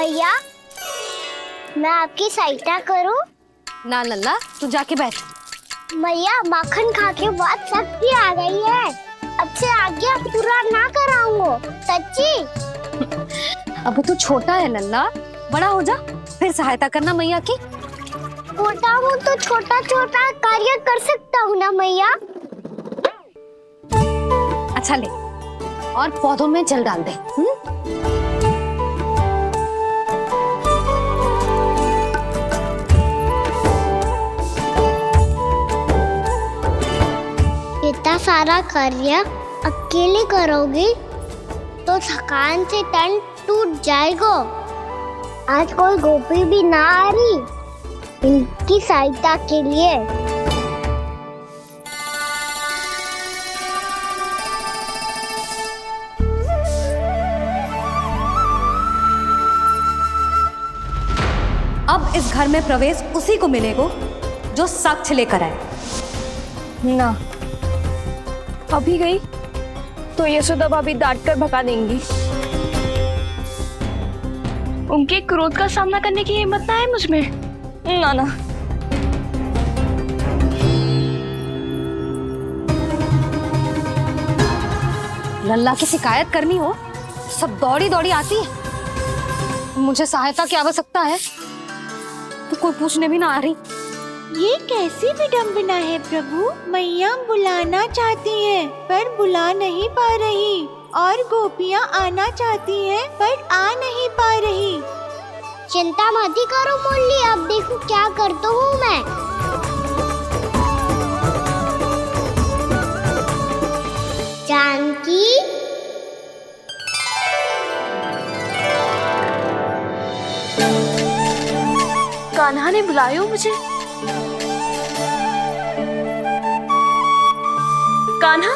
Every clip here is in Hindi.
मैया, मैं आपकी सहायता करूं? ना लल्ला, तू जाके बैठ। मैया, माखन खा के बहुत शक्ति आ गई है। अब से आज्ञा पूरा ना कराऊंगा, सच्ची। अब तू छोटा है लल्ला, बड़ा हो जा फिर सहायता करना मैया की। छोटा हूँ तो छोटा छोटा कार्य कर सकता हूँ ना मैया। अच्छा ले, और पौधों में जल डाल दे। इतना सारा कार्य अकेले करोगी तो थकान से तन टूट जाएगा। आज कोई गोपी भी ना आ रही इनकी सहायता के लिए। अब इस घर में प्रवेश उसी को मिलेगा जो साक्ष्य लेकर आए। ना, अभी गई तो यशोदा भाभी डांट कर भगा देंगी। उनके क्रोध का सामना करने की हिम्मत ना है मुझ में। ना ना, लल्ला की शिकायत करनी हो सब दौड़ी दौड़ी आती है। मुझे सहायता की आवश्यकता है तो कोई पूछने भी ना आ रही। ये कैसी विडंबना है प्रभु। मैया बुलाना चाहती हैं पर बुला नहीं पा रही, और गोपियाँ आना चाहती हैं पर आ नहीं पा रही। चिंता मत ही करो मुरली, अब देखो क्या करता हूँ मैं। जानकी, कान्हा ने बुलाया मुझे। कान्हा,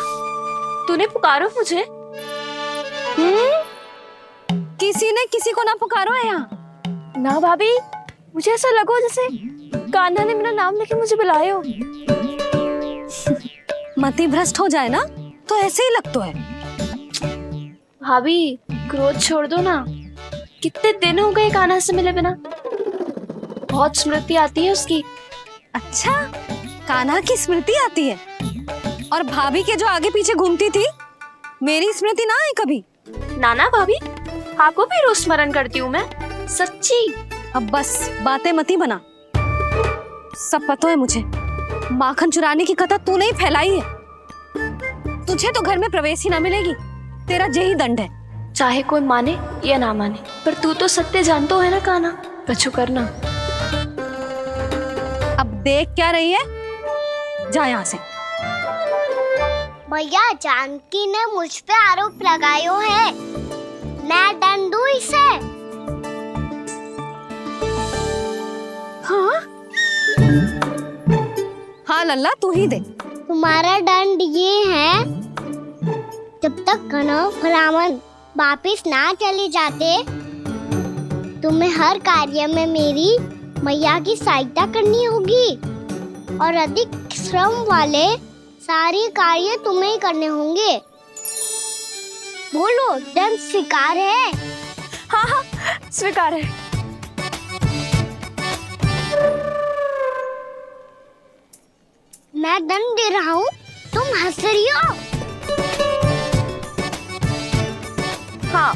तूने पुकारो मुझे। किसी ने किसी को ना पुकारो है यहाँ। ना भाभी, मुझे ऐसा लगो जैसे कान्हा ने मेरा नाम लेके मुझे बुलायो। मति भ्रष्ट हो जाए ना तो ऐसे ही लगता है। भाभी, क्रोध छोड़ दो ना। कितने दिन हो गए कान्हा से मिले बिना। बहुत स्मृति आती है उसकी। अच्छा, कान्हा की स्मृति आती है? और भाभी के जो आगे पीछे घूमती थी, मेरी स्मृति ना आई कभी? नाना भाभी, आपको भी रोज स्मरण करती हूँ मैं, सच्ची। अब बस बातें मत ही बना। सब पता है मुझे, माखन चुराने की कथा तूने ही फैलाई है। तुझे तो घर में प्रवेश ही ना मिलेगी, तेरा यही दंड है। चाहे कोई माने या ना माने, पर तू तो सत्य जानता है ना कान्हा। कछु करना। अब देख क्या रही है, जा यहाँ से। भैया, जानकी ने मुझ पे आरोप लगायो है, मैं दंड दूं इसे? हाँ हाँ लल्ला, तू ही दे। तुम्हारा दंड ये है, जब तक कनव ब्राह्मण वापिस ना चले जाते, तुम्हें हर कार्य में मेरी मैया की सहायता करनी होगी, और अधिक श्रम वाले सारे कार्य तुम्हें ही करने होंगे। बोलो, दंड स्वीकार है? हाँ हाँ, स्वीकार है। मैं दंड दे रहा हूँ, तुम हंस रही हो? हाँ,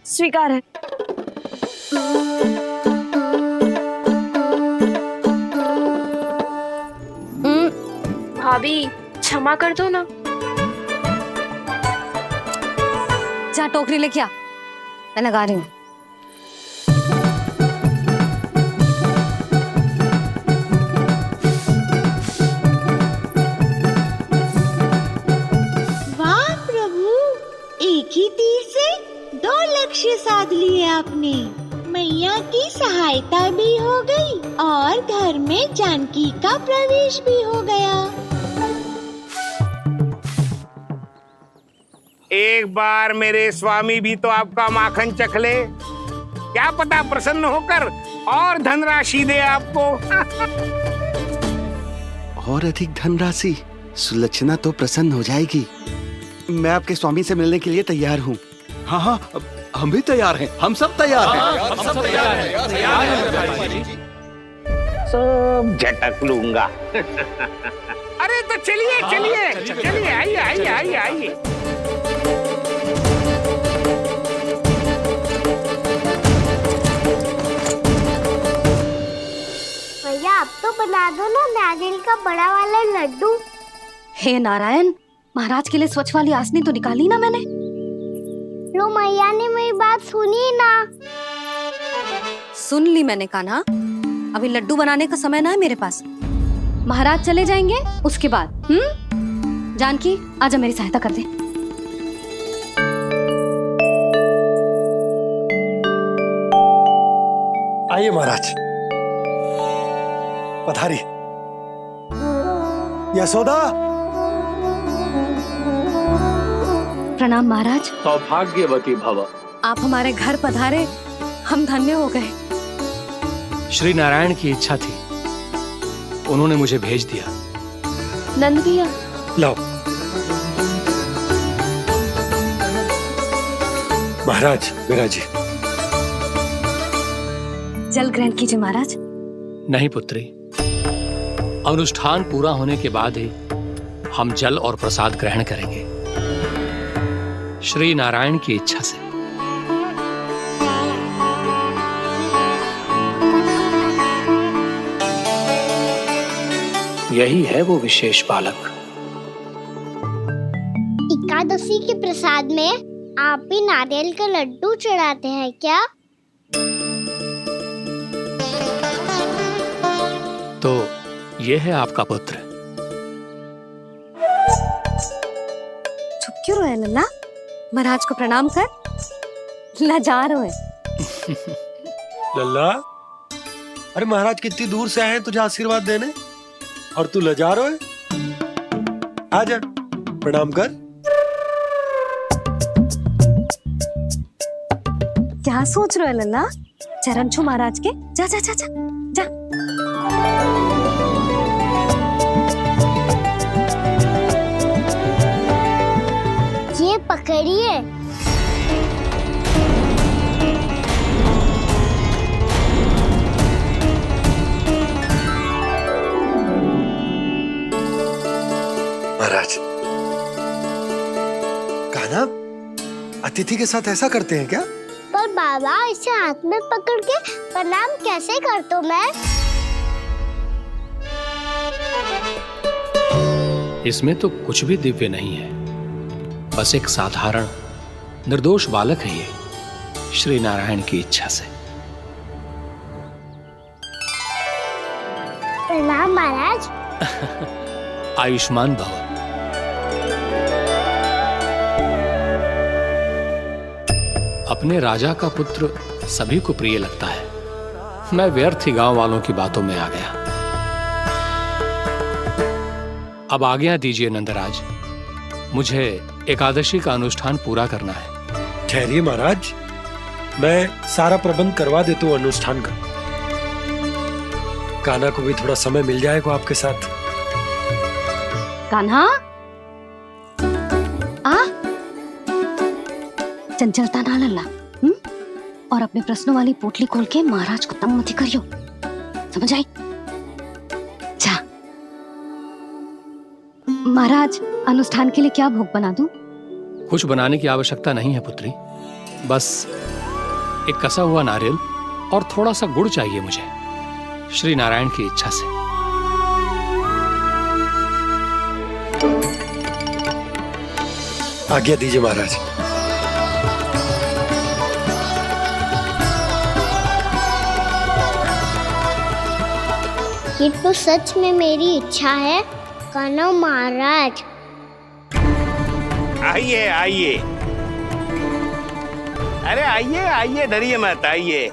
स्वीकार है। भाभी, क्षमा कर दो ना। जा टोकरी लेके आ, मैं लगा रही हूँ। वाह प्रभु, एक ही तीर से 2 लक्ष्य साध लिए आपने। मैया की सहायता भी हो गई और घर में जानकी का प्रवेश भी हो गया। एक बार मेरे स्वामी भी तो आपका माखन चख ले, क्या पता प्रसन्न होकर और धनराशि दे आपको। और अधिक धनराशि? सुलक्षणा तो प्रसन्न हो जाएगी। मैं आपके स्वामी से मिलने के लिए तैयार हूँ। हाँ हाँ, हम भी तैयार हैं, हम सब तैयार हैं। हम सब तैयार हैं। सब झटक लूंगा। अरे तो चलिए चलिए चलिए, आइए आइए आइए आइए। भैया आप तो बना दो ना नारियल का बड़ा वाला लड्डू। हे नारायण, महाराज के लिए स्वच्छ वाली आसनी तो निकाली ना मैंने। लो मैया ने मेरी बात सुनी ना। सुन ली मैंने कान्हा, अभी लड्डू बनाने का समय ना है मेरे पास। महाराज चले जाएंगे उसके बाद। जानकी आजा मेरी सहायता कर दे। आइए महाराज, पधारी। यशोदा। प्रणाम महाराज। सौभाग्यवती भव। आप हमारे घर पधारे, हम धन्य हो गए। श्री नारायण की इच्छा थी, उन्होंने मुझे भेज दिया। नंद भैया, लाओ। महाराज विराजी। जल ग्रहण कीजिए महाराज। नहीं पुत्री, अनुष्ठान पूरा होने के बाद ही हम जल और प्रसाद ग्रहण करेंगे, श्री नारायण की इच्छा से। यही है वो विशेष बालक। एकादशी के प्रसाद में आप भी नारियल का लड्डू चढ़ाते हैं क्या? तो ये है आपका पुत्र। चुप क्यों रहे लल्ला? महाराज को प्रणाम कर। लाचार हुए। लल्ला, अरे महाराज कितनी दूर से आए हैं तुझे आशीर्वाद देने, और तू लजा रहा है। आजा, प्रणाम कर। क्या सोच रहे हो लल्ला? चरण छू महाराज के। जा जा जा जा जा। ये पकड़िए। महाराज, कान्हा अतिथि के साथ ऐसा करते हैं क्या? पर बाबा इसे हाथ में पकड़ के प्रणाम कैसे करता हूँ मैं? इसमें तो कुछ भी दिव्य नहीं है, बस एक साधारण निर्दोष बालक है ये, श्री नारायण की इच्छा से। प्रणाम महाराज। आयुष्मान भव। अपने राजा का पुत्र सभी को प्रिय लगता है। मैं व्यर्थ ही गांव वालों की बातों में आ गया। अब आज्ञा दीजिए नंदराज, मुझे एकादशी का अनुष्ठान पूरा करना है। ठहरिए महाराज, मैं सारा प्रबंध करवा देता हूँ अनुष्ठान का। कान्हा को भी थोड़ा समय मिल जाएगा आपके साथ। कान्हा, आ चंचलता ना लल्ला। और अपने प्रश्नों वाली पोटली खोल के महाराज को तंग मत करियो, समझ आई? जा। महाराज, अनुष्ठान के लिए क्या भोग बना दूं? कुछ बनाने की आवश्यकता नहीं है पुत्री, बस एक कसा हुआ नारियल और थोड़ा सा गुड़ चाहिए मुझे, श्री नारायण की इच्छा से। आज्ञा दीजिए महाराज। ये तो सच में मेरी इच्छा है कान्हा महाराज। आइए आइए, अरे आइए आइए, डरिए मत, आइए।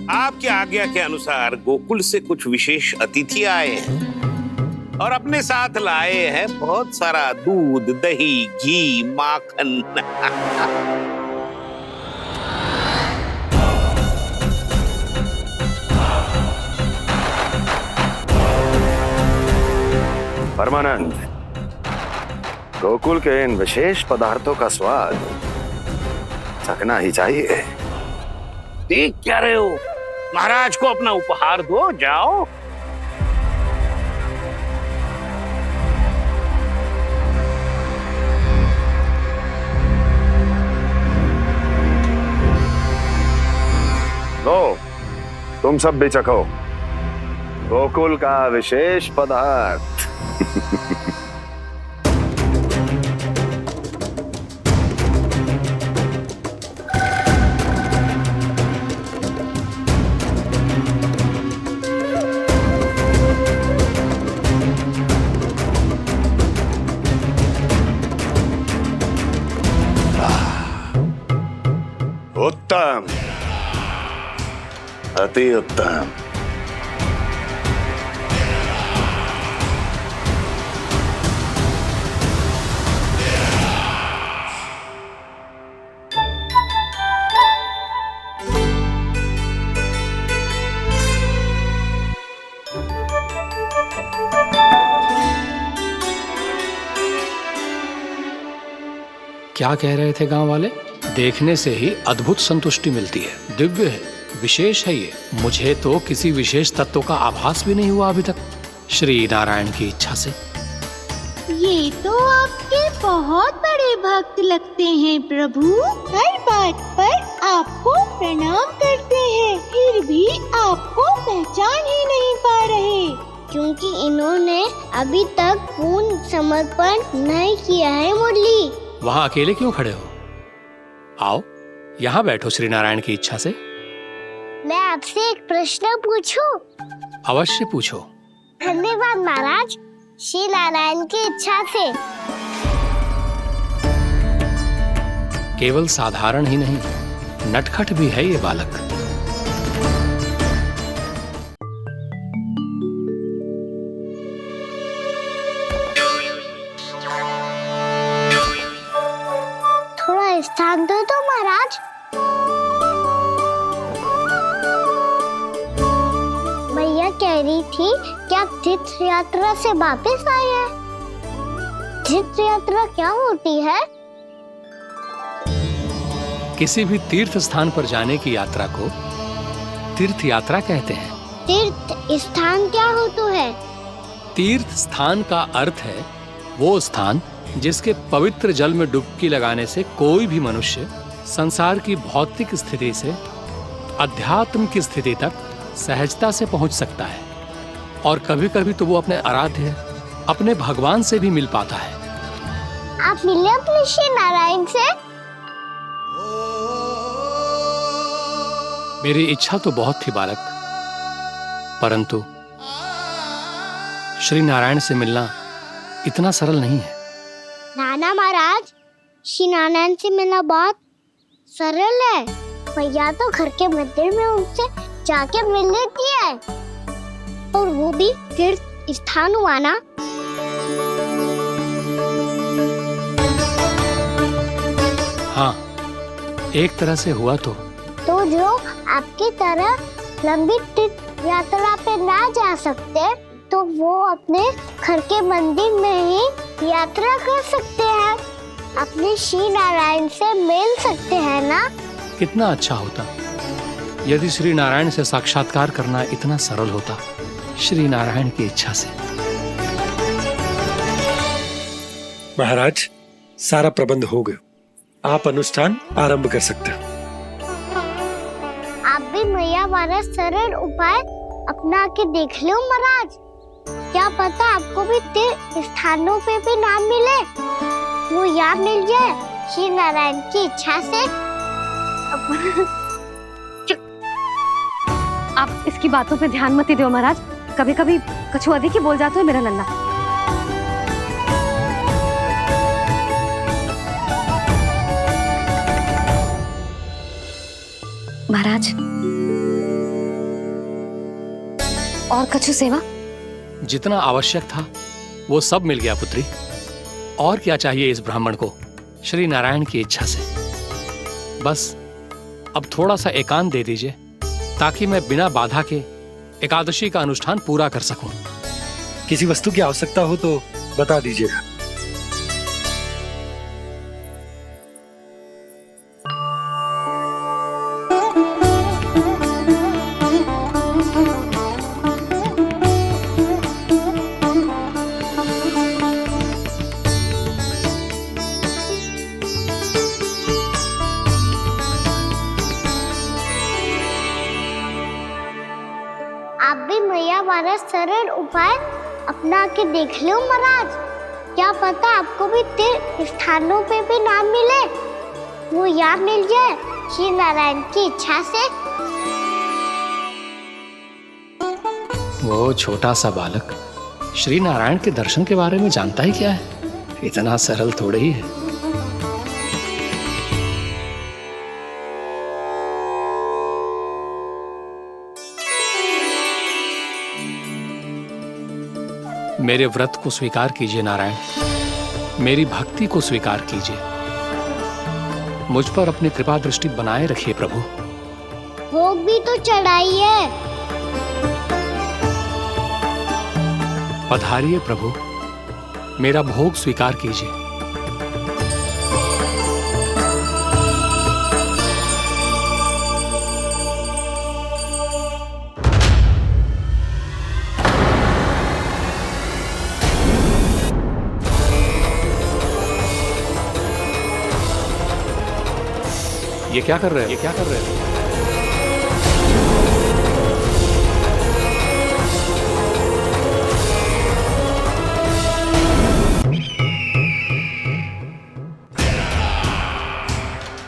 आपकी आज्ञा के अनुसार गोकुल से कुछ विशेष अतिथि आए हैं। और अपने साथ लाए हैं बहुत सारा दूध, दही, घी, माखन। परमानंद, गोकुल के इन विशेष पदार्थों का स्वाद चखना ही चाहिए। देख क्या रहे हो? महाराज को अपना उपहार दो, जाओ। लो, तुम सब भी चखो गोकुल का विशेष पदार्थ। उत्तम, अति उत्तम। क्या कह रहे थे गांव वाले? देखने से ही अद्भुत संतुष्टि मिलती है, दिव्य है, विशेष है ये। मुझे तो किसी विशेष तत्व का आभास भी नहीं हुआ अभी तक, श्री नारायण की इच्छा से। ये तो आपके बहुत बड़े भक्त लगते हैं प्रभु। हर बात पर आपको प्रणाम करते हैं, फिर भी आपको पहचान ही नहीं पा रहे। क्योंकि इन्होंने अभी तक पूर्ण समर्पण नहीं किया है मुरली। वहां अकेले क्यों खड़े हो? आओ यहाँ बैठो श्री नारायण की इच्छा से। मैं आपसे एक प्रश्न पूछूं? अवश्य पूछो। धन्यवाद महाराज, श्री नारायण की इच्छा से। केवल साधारण ही नहीं, नटखट भी है ये बालक। थोड़ा स्थान दो तो महाराज। मैया कह रही थी कि आप तीर्थ यात्रा से वापस आए हैं। तीर्थ यात्रा क्या होती है? किसी भी तीर्थ स्थान पर जाने की यात्रा को तीर्थ यात्रा कहते हैं। तीर्थ स्थान क्या हो तो है? तीर्थ स्थान का अर्थ है वो स्थान जिसके पवित्र जल में डुबकी लगाने से कोई भी मनुष्य संसार की भौतिक स्थिति से अध्यात्म की स्थिति तक सहजता से पहुंच सकता है, और कभी कभी तो वो अपने आराध्य, अपने भगवान से भी मिल पाता है। आप मिले अपने श्री नारायण से? मेरी इच्छा तो बहुत थी बालक, परंतु श्री नारायण से मिलना इतना सरल नहीं है। नाना महाराज, श्री नारायण से मिलना बहुत सरल है। भैया तो घर के मंदिर में उनसे जाके मिल लेती है, और वो भी तीर्थ स्थान हुआ ना। हाँ, एक तरह से हुआ तो जो आपकी तरह लंबी तीर्थ यात्रा पे ना जा सकते, तो वो अपने घर के मंदिर में ही यात्रा कर सकते हैं, अपने श्री नारायण से मिल सकते हैं ना। कितना अच्छा होता यदि श्री नारायण से साक्षात्कार करना इतना सरल होता, श्री नारायण की इच्छा से। महाराज, सारा प्रबंध हो गया, आप अनुष्ठान आरंभ कर सकते हो। आप भी मैया वाला सरल उपाय अपना के देख लो महाराज। क्या पता आपको भी तीर्थ स्थानों पे भी नाम मिले, वो यहाँ मिल जाए श्री नारायण की इच्छा से। आप इसकी बातों पे ध्यान मत दो महाराज, कभी कभी कछुआ देखी बोल जाते हो मेरा लल्ला। महाराज, और कछु सेवा? जितना आवश्यक था वो सब मिल गया पुत्री। और क्या चाहिए इस ब्राह्मण को श्री नारायण की इच्छा से? बस अब थोड़ा सा एकांत दे दीजिए ताकि मैं बिना बाधा के एकादशी का अनुष्ठान पूरा कर सकूं। किसी वस्तु की आवश्यकता हो तो बता दीजिएगा। आप भी मैया वाला सरल उपाय अपना के देख लो महाराज। क्या पता आपको भी तीर्थ स्थानों पे भी नाम मिले, वो यहाँ मिल जाए श्री नारायण की इच्छा से। वो छोटा सा बालक श्री नारायण के दर्शन के बारे में जानता ही क्या है? इतना सरल थोड़े ही है। मेरे व्रत को स्वीकार कीजिए नारायण, मेरी भक्ति को स्वीकार कीजिए। मुझ पर अपनी कृपा दृष्टि बनाए रखिए प्रभु। भोग भी तो चढ़ाइए। पधारिए प्रभु, मेरा भोग स्वीकार कीजिए। ये क्या कर रहे हैं? ये क्या कर रहे हैं?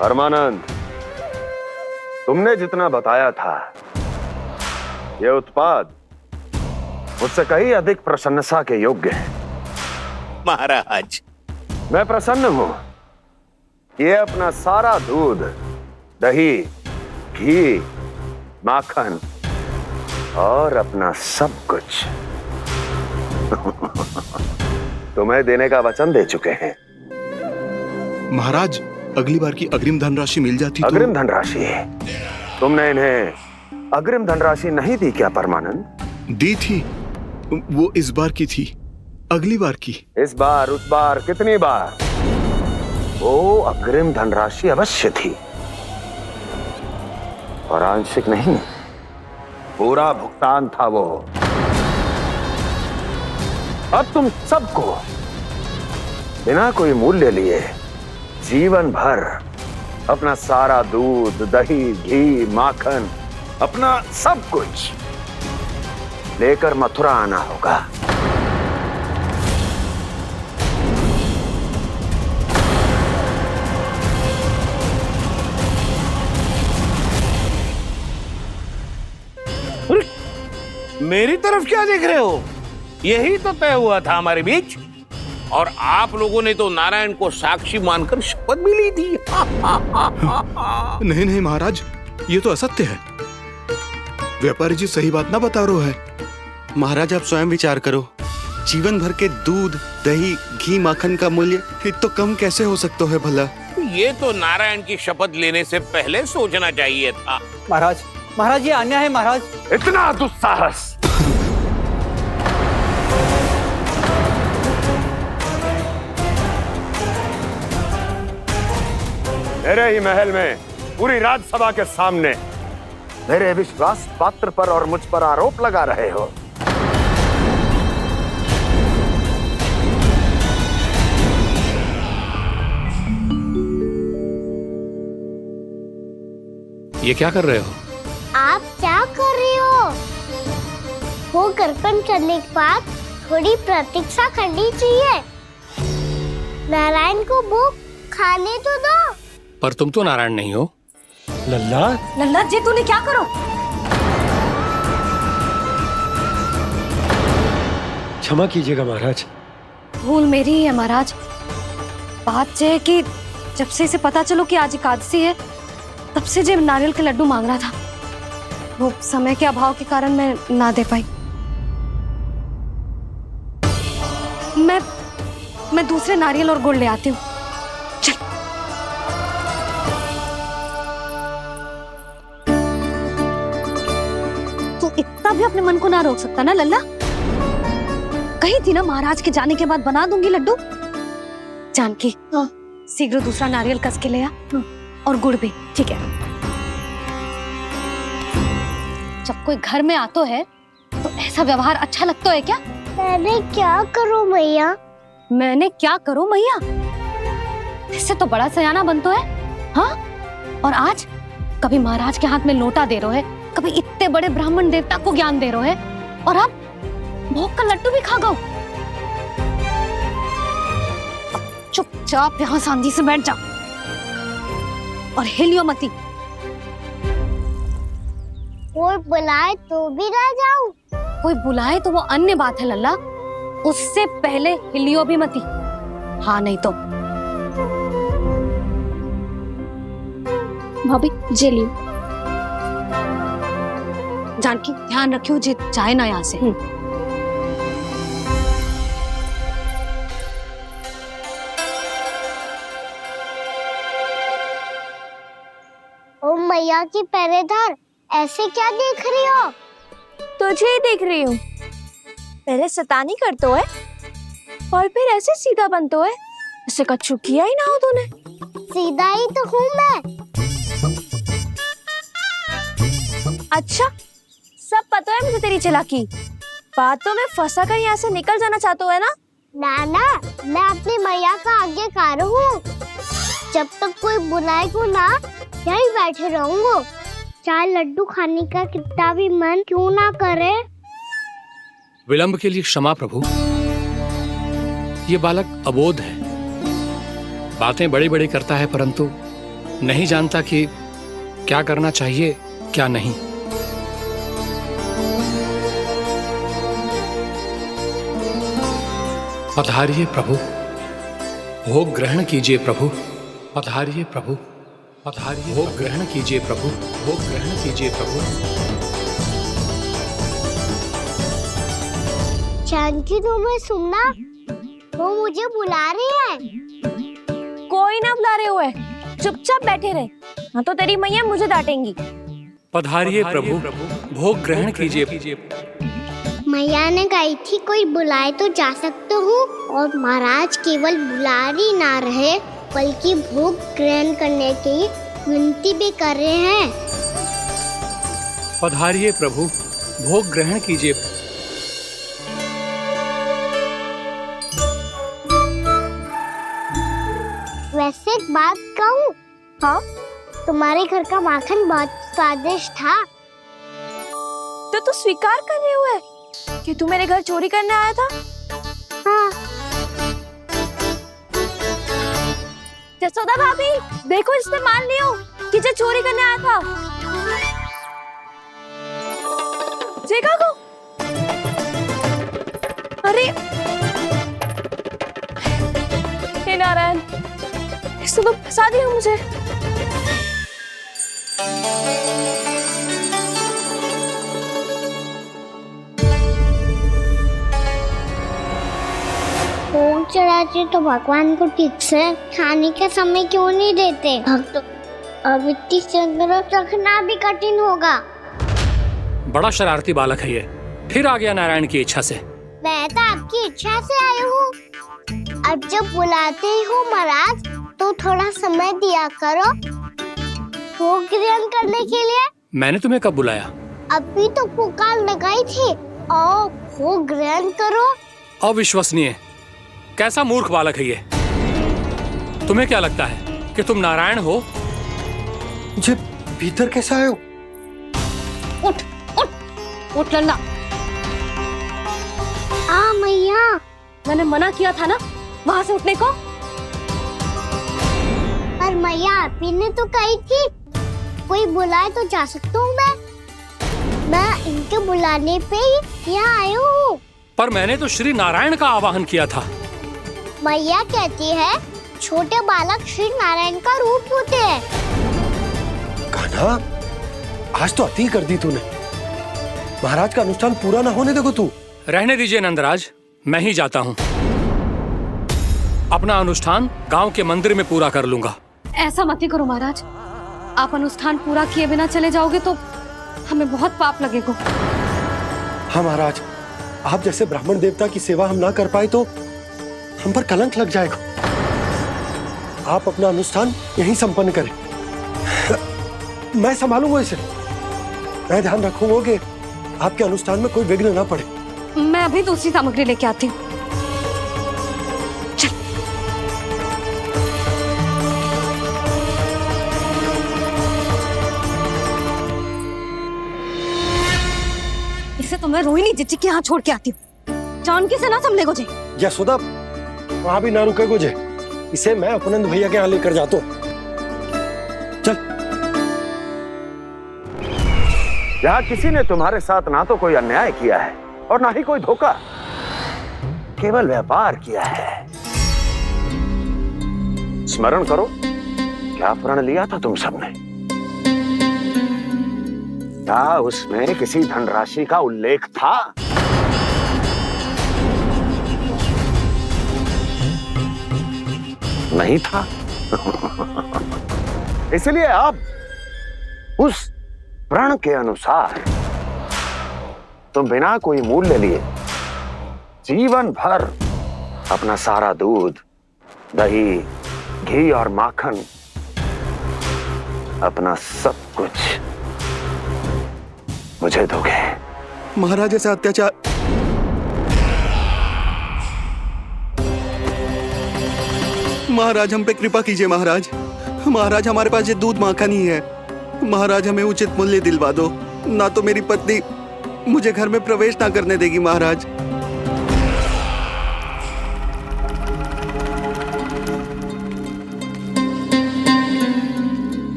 परमानंद, तुमने जितना बताया था ये उत्पाद मुझसे कहीं अधिक प्रशंसा के योग्य है। महाराज, मैं प्रसन्न हूं। ये अपना सारा दूध, दही, घी, माखन और अपना सब कुछ तुम्हें देने का वचन दे चुके हैं। महाराज, अगली बार की अग्रिम धनराशि मिल जाती तो। अग्रिम धनराशि? तुमने इन्हें अग्रिम धनराशि नहीं दी क्या परमानंद? दी थी, वो इस बार की थी, अगली बार की। इस बार, उस बार, कितनी बार? वो अग्रिम धनराशि अवश्य थी और आंशिक नहीं, पूरा भुगतान था वो। अब तुम सबको बिना कोई मूल्य लिए जीवन भर अपना सारा दूध, दही, घी, माखन, अपना सब कुछ लेकर मथुरा आना होगा। मेरी तरफ क्या देख रहे हो? यही तो तय हुआ था हमारे बीच, और आप लोगों ने तो नारायण को साक्षी मानकर शपथ भी ली थी। नहीं नहीं महाराज, ये तो असत्य है। व्यापारी जी सही बात ना बता रहे है। महाराज, आप स्वयं विचार करो, जीवन भर के दूध, दही, घी, माखन का मूल्य तो कम कैसे हो सकता है भला? ये तो नारायण की शपथ लेने से पहले सोचना चाहिए था। महाराज, महाराज, ये अन्याय है महाराज। इतना दुस्साहस! मेरे ही महल में पूरी राजसभा के सामने मेरे विश्वास पात्र पर और मुझ पर आरोप लगा रहे हो। ये क्या कर रहे हो? आप क्या कर रहे हो? वो कर्पण करने के बाद थोड़ी प्रतीक्षा करनी चाहिए। नारायण को भोग खाने तो दो। पर तुम तो नारायण नहीं हो। लल्ला, लल्ला जी, तूने क्या करो? क्षमा कीजिएगा महाराज। भूल मेरी ही है महाराज। बात यह है कि जब से इसे पता चलो कि आज एकादशी है, तब से जब नारियल के लड्डू मांग रहा था, वो समय के अभाव के कारण मैं ना दे पाई। मैं दूसरे नारियल और गुड़ ले आती हूँ। चल। तू इतना भी अपने मन को ना रोक सकता ना लल्ला? कही थी ना महाराज के जाने के बाद बना दूंगी लड्डू। जानकी, शीघ्र दूसरा नारियल कस के ले आ, और गुड़ भी। ठीक है। जब कोई घर में आता है तो ऐसा व्यवहार अच्छा लगता है क्या? मैंने क्या करूं मैया? मैंने क्या करूं मैया? इससे तो बड़ा सयाना बन तो है। हाँ? और आज कभी महाराज के हाथ में लोटा दे रहे है, कभी इतने बड़े ब्राह्मण देवता को ज्ञान दे रहे है, और अब भोग का लड्डू भी खा गो। चुपचाप यहाँ शांति से बैठ जा और हिलियो मती। कोई बुलाए तो भी ना जाऊं? कोई बुलाए तो वो अन्य बात है लल्ला, उससे पहले हिलियो भी मती। हाँ नहीं तो। भाभी जे लियो। जानकी ध्यान रखियो जे जाए ना यहाँ से। ओ मैया की पहरेदार, ऐसे क्या देख रही हो? तुझे ही देख रही हूँ। पहले शैतानी करतो है और फिर ऐसे सीधा बनतो है, ऐसे कछु किया ही ना हो तूने। सीधा ही तो हूँ मैं। अच्छा, सब पता है मुझे तेरी चालाकी। बातों में फंसा कर यहाँ से निकल जाना चाहते है ना? नाना, मैं अपनी मैया का आज्ञाकार हूँ। जब तक कोई बुलाएगा ना, यहीं बैठे रहूंगा। चाहे लड्डू खाने का कितना भी मन क्यों ना करे। विलंब के लिए क्षमा प्रभु। ये बालक अबोध है, बातें बड़ी बड़ी करता है, परंतु नहीं जानता कि क्या करना चाहिए क्या नहीं। पधारिए प्रभु, भोग ग्रहण कीजिए प्रभु। पधारिए प्रभु, पधारिए। भोग ग्रहण कीजिए प्रभु, भोग ग्रहण कीजिए प्रभु। जानकी, तुम्हें सुनना, वो मुझे बुला रही है। कोई ना बुला रहे हुए, चुपचाप बैठे रहे, हाँ तो तेरी मैया मुझे डांटेंगी। पधारिए प्रभु, भोग ग्रहण कीजिए। मैया ने कही थी कोई बुलाए तो जा सकते हूँ, और महाराज केवल बुला ही ना रहे बल्कि भोग ग्रहण करने की विनती भी कर रहे हैं। पधारिए प्रभु, भोग ग्रहण कीजिए। वैसे एक बात कहूँ? हाँ? तुम्हारे घर का माखन बहुत स्वादिष्ट था। तो तू स्वीकार कर रहे हुए कि तू मेरे घर चोरी करने आया था? हाँ। जसोदा भाभी, देखो इसने मान लियो कि जो चोरी करने आया था। देखा को? अरे हे नारायण, इसने तो फंसा दिया मुझे। भोग चढ़ाते तो भगवान को ठीक से खाने का समय क्यों नहीं देते? भक्त अब इतनी संग्रह रखना भी कठिन होगा। बड़ा शरारती बालक है ये, फिर आ गया नारायण की इच्छा से। मैं तो आपकी इच्छा से आई हूँ। अब जब बुलाते ही हो महाराज, तो थोड़ा समय दिया करो भोग ग्रहण करने के लिए। मैंने तुम्हें कब बुलाया? अभी तो पुकार लगाई थी, आओ भोग ग्रहण करो। अविश्वसनीय, कैसा मूर्ख बालक है ये। तुम्हें क्या लगता है कि तुम नारायण हो? मुझे भीतर कैसे आए हो? उठ उठ उठ लल्ला। मैया, मैंने मना किया था ना वहां से उठने को। पर मैया, आपी ने तो कही थी कोई बुलाए तो जा सकता हूँ मैं इनके बुलाने पे ही यहाँ आई हूँ। पर मैंने तो श्री नारायण का आवाहन किया था। मैया कहती है छोटे बालक श्री नारायण का रूप होते हैं। कान्हा, आज तो अति कर दी तूने। महाराज का अनुष्ठान पूरा ना होने देखो तू। रहने दीजिए नंदराज, मैं ही जाता हूँ। अपना अनुष्ठान गांव के मंदिर में पूरा कर लूंगा। ऐसा मत ही करो महाराज। आप अनुष्ठान पूरा किए बिना चले जाओगे तो हमें बहुत पाप लगेगा। हाँ महाराज, आप जैसे ब्राह्मण देवता की सेवा हम ना कर पाए तो हम पर कलंक लग जाएगा। आप अपना अनुष्ठान यहीं संपन्न करें, मैं संभालूंगा इसे। मैं ध्यान रखूंगा कि आपके अनुष्ठान में कोई विघ्न ना पड़े। मैं अभी दूसरी सामग्री लेके आती हूँ। इसे तो मैं रोहिणी जीजी के यहाँ छोड़ के आती हूँ। जानकी से ना संभले गुजे। यशोदा, वहां भी ना रुके गुजे। इसे मैं अपनंद भैया के यहाँ लेकर जाता हूँ। चल। यहाँ किसी ने तुम्हारे साथ ना तो कोई अन्याय किया है और ना ही कोई धोखा, केवल व्यापार किया है। स्मरण करो, क्या प्रण लिया था तुम सबने? क्या उसमें किसी धनराशि का उल्लेख था? नहीं था। इसलिए अब उस प्रण के अनुसार तुम बिना कोई मूल्य लिए जीवन भर अपना सारा दूध, दही, घी और माखन, अपना सब कुछ मुझे दोगे। महाराज ऐसा अत्याचार। महाराज हम पे कृपा कीजिए। महाराज, महाराज हमारे पास ये दूध माखन ही है। महाराज हमें उचित मूल्य दिलवा दो, ना तो मेरी पत्नी मुझे घर में प्रवेश ना करने देगी। महाराज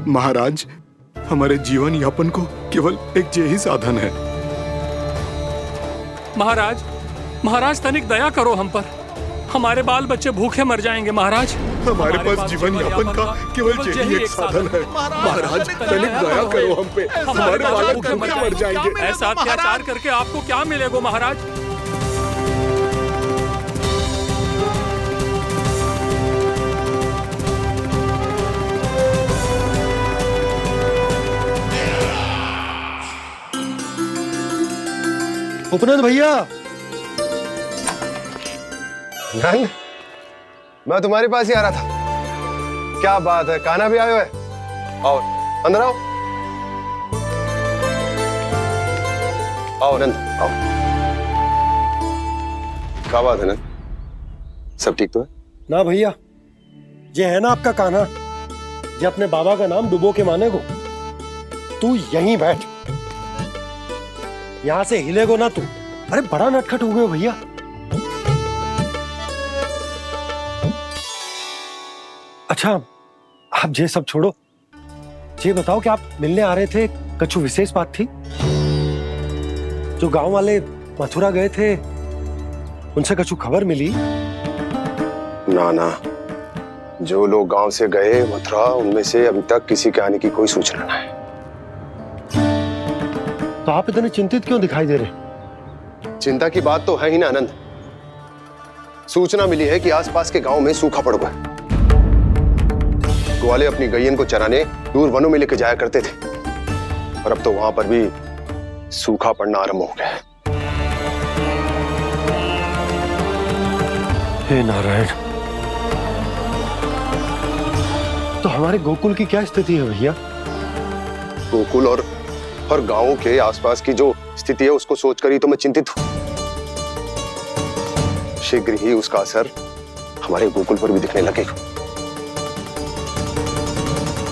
महाराज, हमारे जीवन यापन को केवल एक यही साधन है। महाराज, महाराज तनिक दया करो हम पर। हमारे बाल बच्चे भूखे मर जाएंगे महाराज। हमारे पास जीवन यापन का केवल यही एक साधन है। महाराज तनिक दया करो हम पे। हमारे बालक भूखे मर जाएंगे। ऐसा अत्याचार करके आपको क्या मिलेगा महाराज? उपनंद भैया। नंद, मैं तुम्हारे पास ही आ रहा था। क्या बात है, कान्हा भी आयो है? आओ अंदर आओ। आओ नंद आओ। क्या बात है नंद, सब ठीक तो है? ना भैया, ये है ना आपका कान्हा, ये अपने बाबा का नाम डुबो के माने को। तू यहीं बैठ, यहां से हिलेगो ना तू। अरे बड़ा नटखट हो गए भैया। अच्छा, आप ये सब छोड़ो, ये बताओ कि आप मिलने आ रहे थे, कछु विशेष बात थी? जो गांव वाले मथुरा गए थे, उनसे कछु खबर मिली? ना ना, जो लोग गांव से गए मथुरा, उनमें से अभी तक किसी के आने की कोई सूचना नहीं है। तो आप इतने चिंतित क्यों दिखाई दे रहे? चिंता की बात तो है ही ना आनंद। सूचना मिली है कि आसपास के गांव में सूखा पड़ गया। ग्वाले अपनी गैयन को चराने दूर वनों में लेके जाया करते थे, और अब तो वहां पर भी सूखा पड़ना आरंभ हो गया है। हे नारायण, तो हमारे गोकुल की क्या स्थिति है भैया? गोकुल और गांवों के आसपास की जो स्थिति है उसको सोचकर ही तो मैं चिंतित हूं। शीघ्र ही उसका असर हमारे गोकुल पर भी दिखने लगेगा।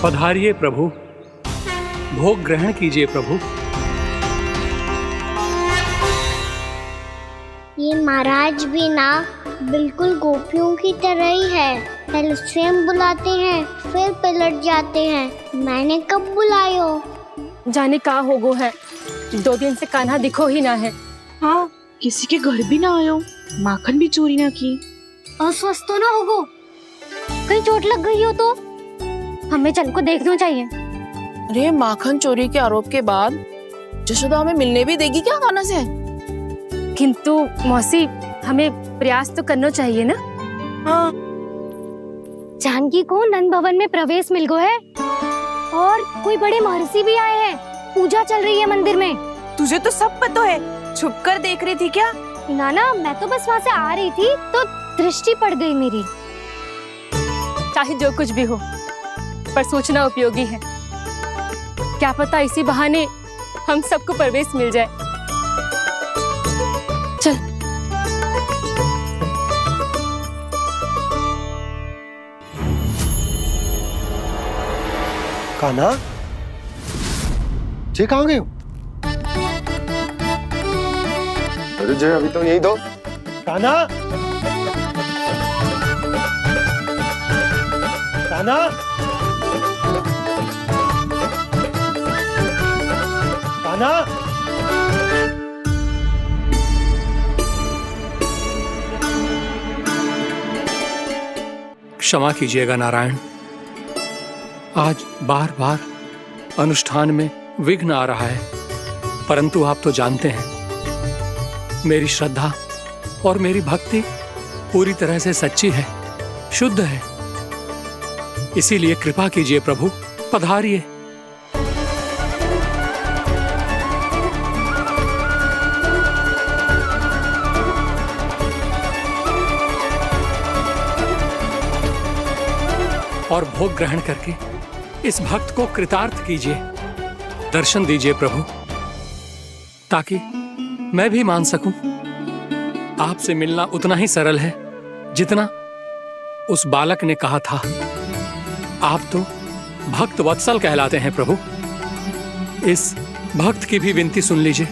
पधारिए प्रभु, भोग ग्रहण कीजिए प्रभु। ये महाराज भी ना बिल्कुल गोपियों की तरह ही है। पहले स्वयं बुलाते हैं, फिर पलट जाते हैं। मैंने कब बुलायो? जाने का होगो है, 2 दिन से कान्हा दिखो ही ना है। हाँ, किसी के घर भी ना आयो, माखन भी चोरी ना की। अस्वस्थ तो ना होगो, कहीं चोट लग गई हो तो? हमें चल को देखना चाहिए। अरे माखन चोरी के आरोप के बाद जशोदा हमें मिलने भी देगी क्या कान्हा से? किंतु मौसी, हमें प्रयास तो करना चाहिए ना। हाँ। जानकी को नंद भवन में प्रवेश मिल गो है और कोई बड़े महर्षि भी आए हैं। पूजा चल रही है मंदिर में। तुझे तो सब पता है, छुप कर देख रही थी क्या? नाना, मैं तो बस वहाँ से आ रही थी तो दृष्टि पड़ गई मेरी। चाहे जो कुछ भी हो, पर सोचना उपयोगी है। क्या पता इसी बहाने हम सबको प्रवेश मिल जाए। चल। कान्हा, जे कहाँ गए हो? अरे जय, अभी तो यही दो। कान्हा, कान्हा, कान्हा। क्षमा कीजिएगा नारायण, आज बार बार अनुष्ठान में विघ्न आ रहा है, परंतु आप तो जानते हैं मेरी श्रद्धा और मेरी भक्ति पूरी तरह से सच्ची है, शुद्ध है। इसीलिए कृपा कीजिए प्रभु, पधारिए। और भोग ग्रहण करके इस भक्त को कृतार्थ कीजिए। दर्शन दीजिए प्रभु, ताकि मैं भी मान सकूं। आपसे मिलना उतना ही सरल है जितना उस बालक ने कहा था। आप तो भक्त वत्सल कहलाते हैं प्रभु। इस भक्त की भी विनती सुन लीजिए।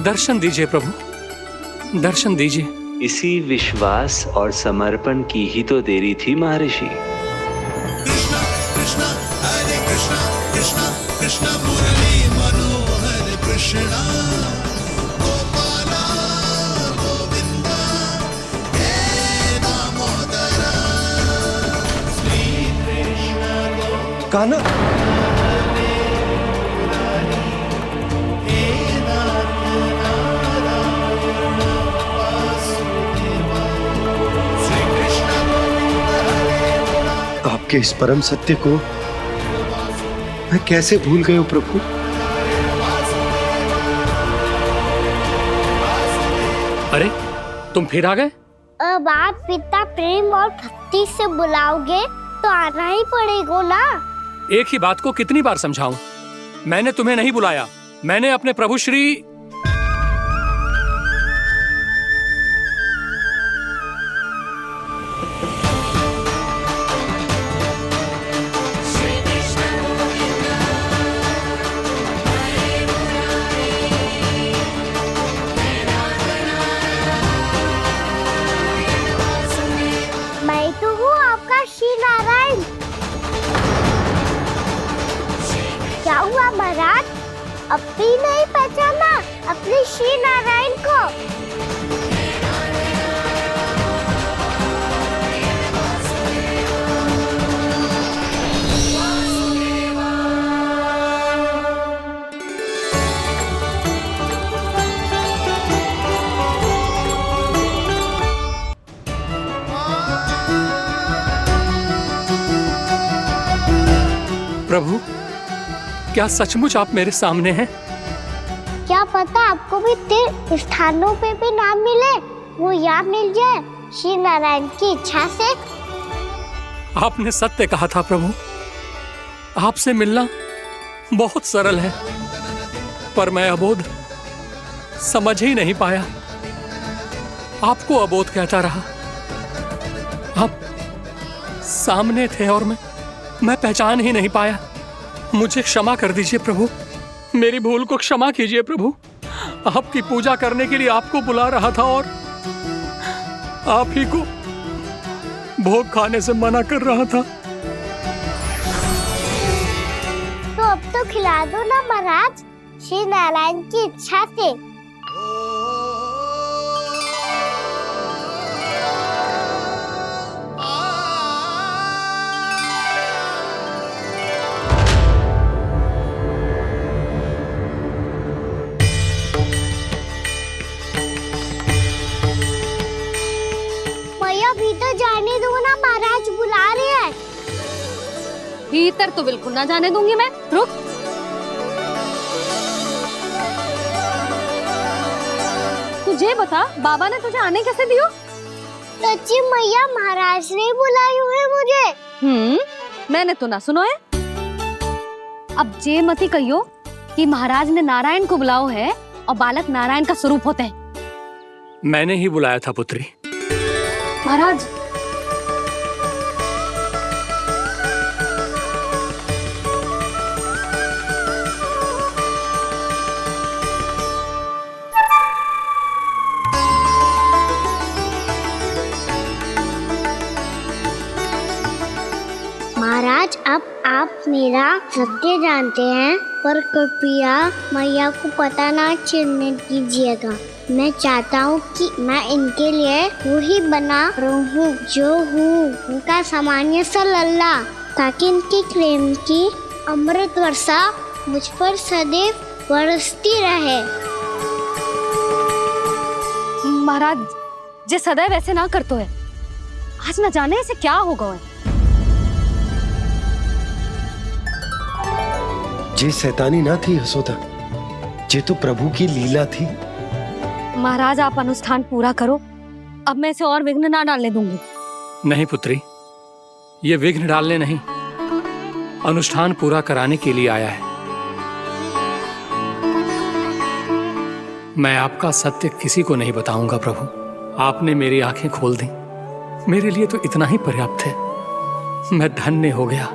दर्शन दीजिए प्रभु, दर्शन दीजिए। इसी विश्वास और समर्पण की ही तो देरी थी महर्षि। कृष्णा कृष्णा हरे कृष्णा कृष्णा कृष्णा मुरली मनोहर कृष्णा गोपाला गोविंदा हे दामोदरा श्री कृष्ण कान्हा, आपके इस परम सत्य को मैं कैसे भूल गया प्रभु। अरे तुम फिर आ गए? अब आप इतना प्रेम और भक्ति से बुलाओगे तो आना ही पड़ेगा ना। एक ही बात को कितनी बार समझाऊं? मैंने तुम्हें नहीं बुलाया, मैंने अपने प्रभु श्री मैं तो हूँ आपका श्री नारायण। क्या हुआ महाराज, अब भी नहीं पहचाना अपने श्री नारायण को? प्रभु, क्या सचमुच आप मेरे सामने हैं? क्या पता आपको भी तीर्थ स्थानों पे भी नाम मिले, वो यहाँ मिल जाए श्री नारायण की इच्छा से। आपने सत्य कहा था प्रभु, आपसे मिलना बहुत सरल है, पर मैं अबोध समझ ही नहीं पाया। आपको अबोध कहता रहा। आप सामने थे और मैं पहचान ही नहीं पाया। मुझे क्षमा कर दीजिए प्रभु, मेरी भूल को क्षमा कीजिए प्रभु। आपकी पूजा करने के लिए आपको बुला रहा था और आप ही को भोग खाने से मना कर रहा था। तो अब तो खिला दो ना महाराज, श्री नारायण की इच्छा से। भीतर तो बिल्कुल ना जाने दूंगी मैं। रुक। तुझे बता, बाबा ने तुझे आने कैसे दियो? सच्ची मैया महाराज ने बुलाई हुई मुझे। मैंने तो ना सुनो है। अब जे मती कहियो कि महाराज ने नारायण को बुलाओ है और बालक नारायण का स्वरूप होते हैं। मैंने ही बुलाया था पुत्री। महाराज, महाराज अब आप मेरा सत्य जानते हैं, पर कृपया मैया को पता ना चलने दीजिएगा। मैं चाहता हूँ कि मैं इनके लिए वही बना रहूँ जो हूँ, उनका सामान्य सा लल्ला, ताकि इनके प्रेम की अमृत वर्षा मुझ पर सदैव बरसती रहे। महाराज जे सदैव ऐसे ना करतो है, आज न जाने इसे क्या होगा है। जे शैतानी ना थी यशोदा, जे तो प्रभु की लीला थी। महाराज आप अनुष्ठान पूरा करो, अब मैं इसे और विघ्न ना डालने दूंगी। नहीं पुत्री, ये विघ्न डालने नहीं, अनुष्ठान पूरा कराने के लिए आया है। मैं आपका सत्य किसी को नहीं बताऊंगा प्रभु। आपने मेरी आंखें खोल दी, मेरे लिए तो इतना ही पर्याप्त है। मैं धन्य हो गया।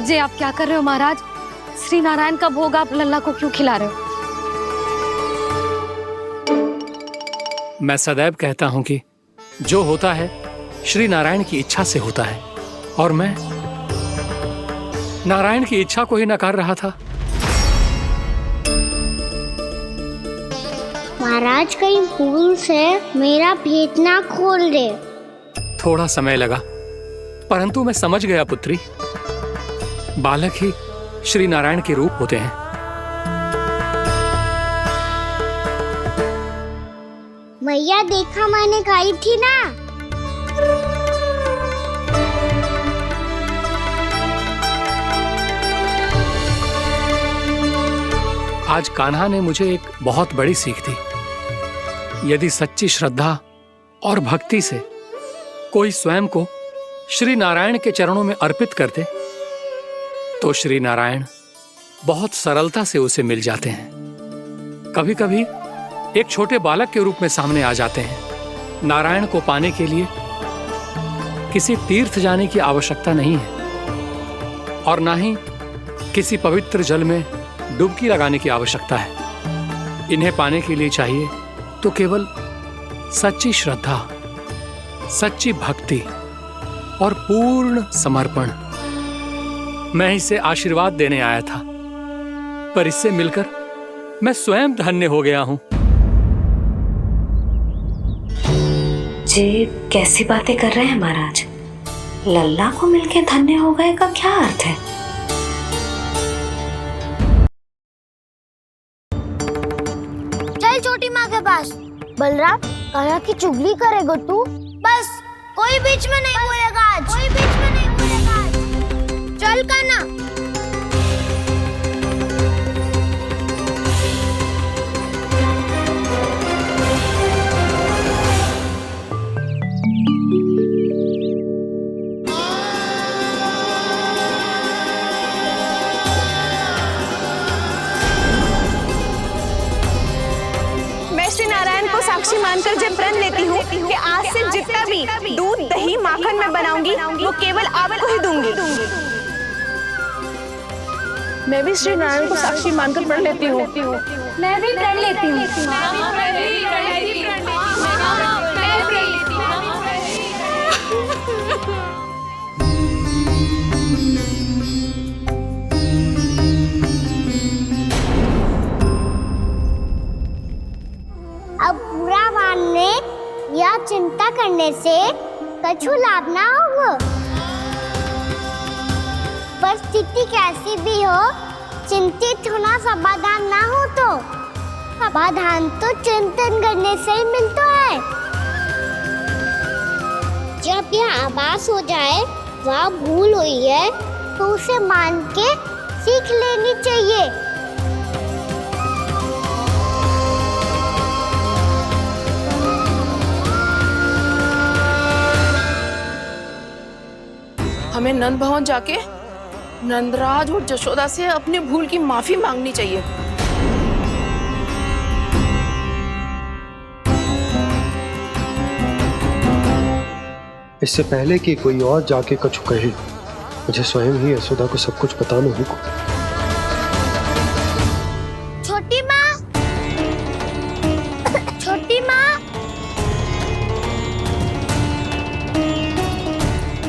जे आप क्या कर रहे हो महाराज? श्री नारायण का भोग आप लल्ला को क्यों खिला रहे हो? मैं सदैव कहता हूं कि जो होता है श्री नारायण की इच्छा से होता है, और मैं नारायण की इच्छा को ही नकार रहा था। महाराज कहीं भूल से मेरा भेद ना खोल दे। थोड़ा समय लगा, परंतु मैं समझ गया पुत्री। बालक ही श्री नारायण के रूप होते हैं। मैया देखा मैंने कही थी ना। आज कान्हा ने मुझे एक बहुत बड़ी सीख दी। यदि सच्ची श्रद्धा और भक्ति से कोई स्वयं को श्री नारायण के चरणों में अर्पित कर दे, तो श्री नारायण बहुत सरलता से उसे मिल जाते हैं। कभी कभी एक छोटे बालक के रूप में सामने आ जाते हैं। नारायण को पाने के लिए किसी तीर्थ जाने की आवश्यकता नहीं है, और ना ही किसी पवित्र जल में डुबकी लगाने की आवश्यकता है। इन्हें पाने के लिए चाहिए तो केवल सच्ची श्रद्धा, सच्ची भक्ति और पूर्ण समर्पण। मैं इसे आशीर्वाद देने आया था, पर इससे मिलकर मैं स्वयं धन्य हो गया हूं। जे कैसी बातें कर रहे हैं महाराज? लल्ला को मिलके धन्य हो गए का क्या अर्थ है? चल छोटी माँ के पास। बलराम, कान्हा की चुगली करेगा तू? बस, कोई बीच में नहीं बोलेगा आज। कोई बीच में नहीं बोलेगा आज। चल कान्हा। श्री नारायण को साक्षी मानकर जब प्रण लेती हूँ कि आज से जितना भी दूध, दही, माखन मैं बनाऊंगी वो केवल आपको ही दूंगी। मैं भी श्री नारायण को साक्षी मानकर प्रण लेती हूँ। मैं भी प्रण लेती हूँ। अब बुरा मानने या चिंता करने से कछु लाभ ना होगा। परिस्थिति कैसी भी हो, चिंतित होना समाधान ना हो तो समाधान तो चिंतन करने से ही मिलता है। जब यह आभास हो जाए वह भूल हुई है तो उसे मान के सीख लेनी चाहिए। हमें नंद भवन जाके नंदराज और जशोदा से अपनी भूल की माफी मांगनी चाहिए। इससे पहले कि कोई और जाके कछु कहे, मुझे स्वयं ही यशोदा को सब कुछ बताना होगा। छोटी माँ, छोटी माँ।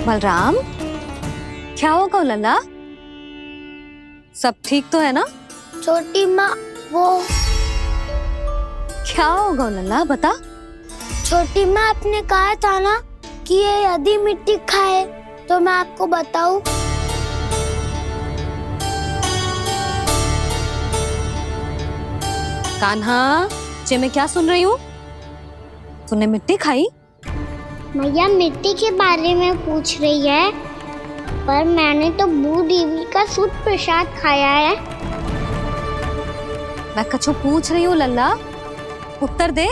बलराम, क्या होगा लल्ला? सब ठीक तो है ना? छोटी माँ, वो क्या होगा लल्ला, बता। छोटी माँ, आपने कहा था ना कि ये यदि मिट्टी खाए तो मैं आपको बताऊं। कान्हा, जे मैं क्या सुन रही हूँ? तूने मिट्टी खाई? मैया मिट्टी के बारे में पूछ रही है, पर मैंने तो भू देवी का शुद्ध प्रसाद खाया है। मैं कछु पूछ रही हूँ लल्ला, उत्तर दे।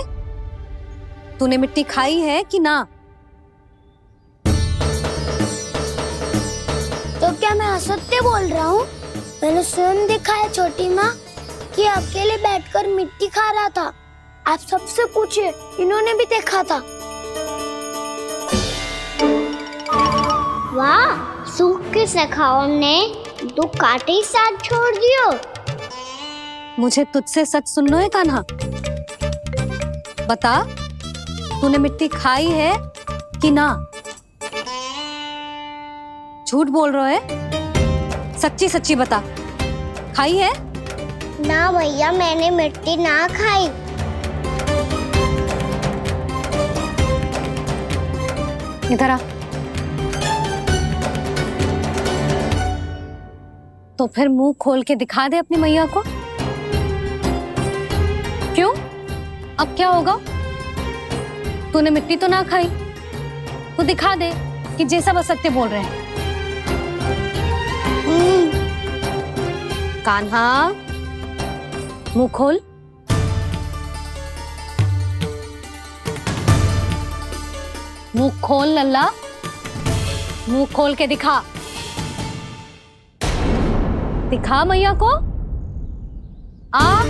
तूने मिट्टी खाई है कि ना? तो क्या मैं असत्य बोल रहा हूँ? मैंने स्वयं देखा है छोटी माँ कि अकेले बैठकर मिट्टी खा रहा था। आप सबसे पूछिए, इन्होंने भी देखा था। वाह, सूख के सखाओ ने दो कांटे ही साथ छोड़ दियो। मुझे तुझसे सच सुनना है कान्हा। बता, तूने मिट्टी खाई है कि ना? झूठ बोल रहा है, सच्ची सच्ची बता, खाई है? ना भैया, मैंने मिट्टी ना खाई। इधर आ। तो फिर मुंह खोल के दिखा दे अपनी मैया को। क्यों? अब क्या होगा? तूने मिट्टी तो ना खाई, तो दिखा दे कि जे सब असत्य बोल रहे हैं। कान्हा, मुंह खोल। मुंह खोल लल्ला, मुंह खोल के दिखा। दिखा मैया को। आ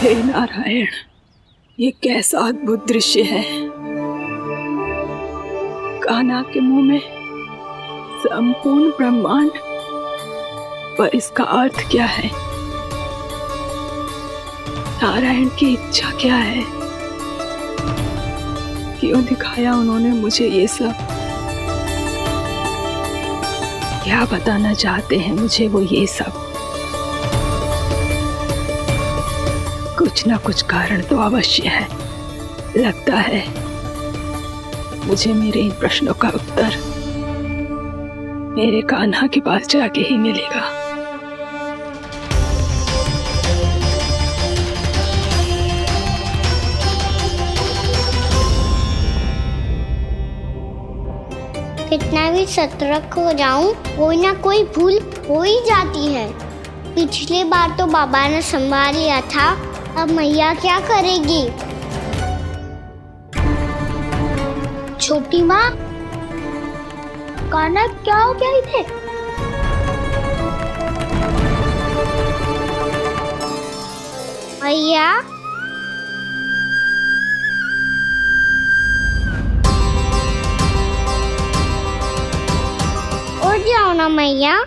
हे नारायण, ये कैसा अद्भुत दृश्य है। कान्हा के मुंह में संपूर्ण ब्रह्मांड, पर इसका अर्थ क्या है? नारायण की इच्छा क्या है? क्यों दिखाया उन्होंने मुझे ये सब? क्या बताना चाहते हैं मुझे वो ये सब? कुछ ना कुछ कारण तो अवश्य है। लगता है मुझे मेरे इन प्रश्नों का उत्तर मेरे कान्हा के पास जाके ही मिलेगा। कितना भी सतर्क हो जाऊं, कोई ना कोई भूल हो ही जाती है। पिछली बार तो बाबा ने संभाल लिया था, अब मैया क्या करेगी? छोटी माँ, कान्हा क्या हो गया इधर? मैया, उठ जाओ ना मैया।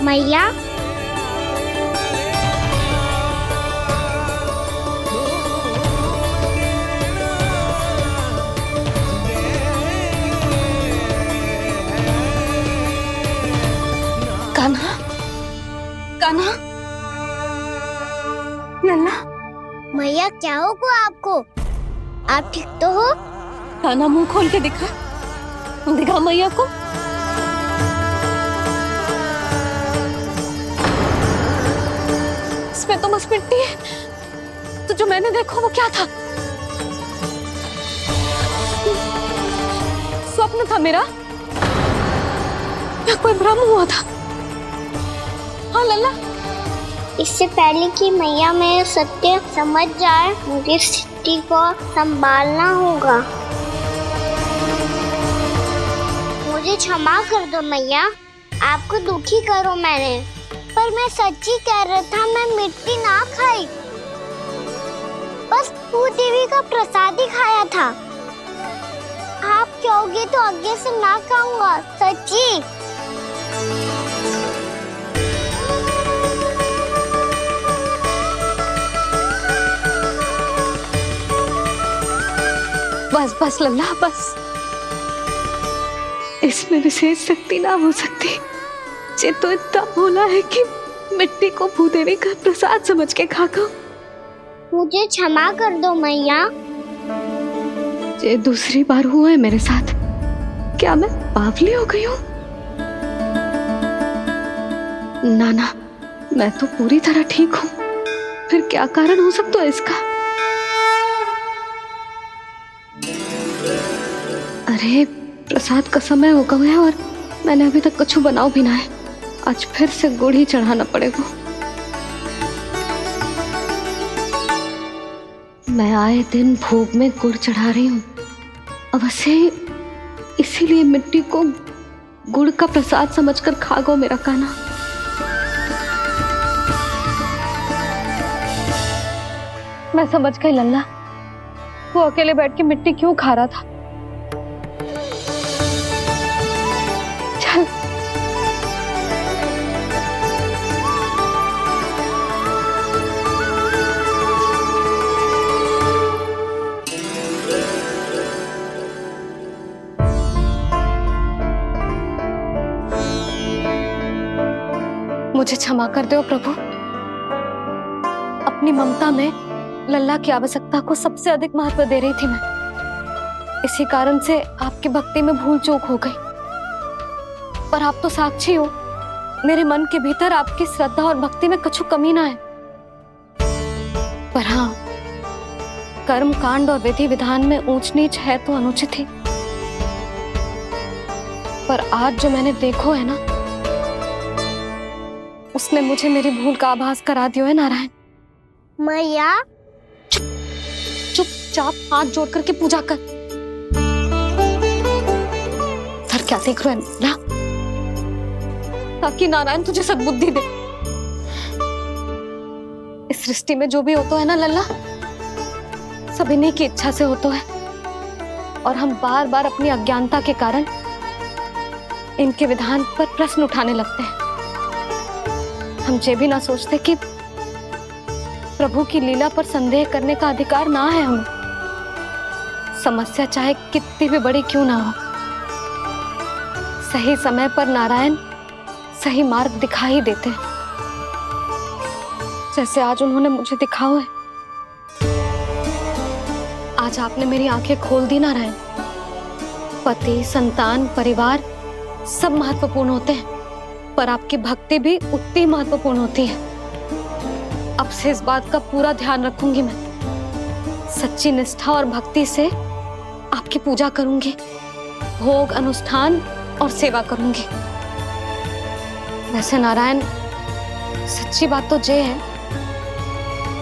मैया, कान्हा, कान्हा, लल्ला। मैया क्या होगा आपको? आप ठीक तो हो? कान्हा मुंह खोल के दिखा, दिखा मैया को। इसमें तो बस मिट्टी है, तो जो मैंने देखा वो क्या था? स्वप्न था मेरा या कोई भ्रम हुआ था? हाँ लल्ला, इससे पहले कि मैया मेरे सत्य समझ जाए, मुझे स्थिति को संभालना होगा। मुझे क्षमा कर दो मैया, आपको दुखी करो मैंने, पर मैं सच्ची कह रहा था, मैं मिट्टी ना खाई, बस तू देवी का प्रसाद ही खाया था। आप कहोगे तो आगे से ना खाऊंगा, सच्ची। बस बस लल्ला, बस। इसमें विशेष शक्ति ना हो सकती। ये तो इतना भोला है कि मिट्टी को भूदेवी का प्रसाद समझ के खागा। मुझे क्षमा कर दो मैया। ये दूसरी बार हुआ है मेरे साथ। क्या मैं बावली हो गई हूँ? ना, मैं तो पूरी तरह ठीक हूँ। फिर क्या कारण हो सकता है इसका? अरे प्रसाद का समय हो गया है और मैंने अभी तक कुछ बनाओ भी ना है। आज फिर से गुड़ ही चढ़ाना पड़ेगा। मैं आए दिन भोग में गुड़ चढ़ा रही हूँ, अवश्य इसीलिए मिट्टी को गुड़ का प्रसाद समझकर खागो मेरा कान्हा। मैं समझ गई लल्ला, वो अकेले बैठ के मिट्टी क्यों खा रहा था। चल मुझे क्षमा कर दो प्रभु। अपनी ममता में लल्ला की आवश्यकता को सबसे अधिक महत्व दे रही थी मैं। इसी कारण से आपकी भक्ति में भूल चूक हो गई। पर आप तो साक्षी हो, मेरे मन के भीतर आपकी श्रद्धा और भक्ति में कछु कमी ना है। पर हाँ, कर्म कांड और विधि विधान में ऊंच नीच है तो अनुचित ही। पर आज जो मैंने देखो है ना, उसने मुझे मेरी भूल का आभास करा दियो है नारायण। मैया चुपचाप हाथ जोड़ करके पूजा कर। सर क्या देख रहे हैं ना, ताकि नारायण तुझे सद्बुद्धि दे। इस सृष्टि में जो भी होता है ना लल्ला, सब इन्हीं की इच्छा से होता है, और हम बार बार अपनी अज्ञानता के कारण इनके विधान पर प्रश्न उठाने लगते हैं। हम ये भी ना सोचते कि प्रभु की लीला पर संदेह करने का अधिकार ना है हमें। समस्या चाहे कितनी भी बड़ी क्यों ना हो, सही समय पर नारायण सही मार्ग दिखा ही देते हैं, जैसे आज उन्होंने मुझे दिखाओ है। आज आपने मेरी आंखें खोल दी नारायण। पति, संतान, परिवार सब महत्वपूर्ण होते हैं, पर आपकी भक्ति भी उतनी महत्वपूर्ण होती है। अब से इस बात का पूरा ध्यान रखूंगी मैं। सच्ची निष्ठा और भक्ति से आपकी पूजा करूंगी, भोग, अनुष्ठान और सेवा करूंगी। वैसे नारायण, सच्ची बात तो ये है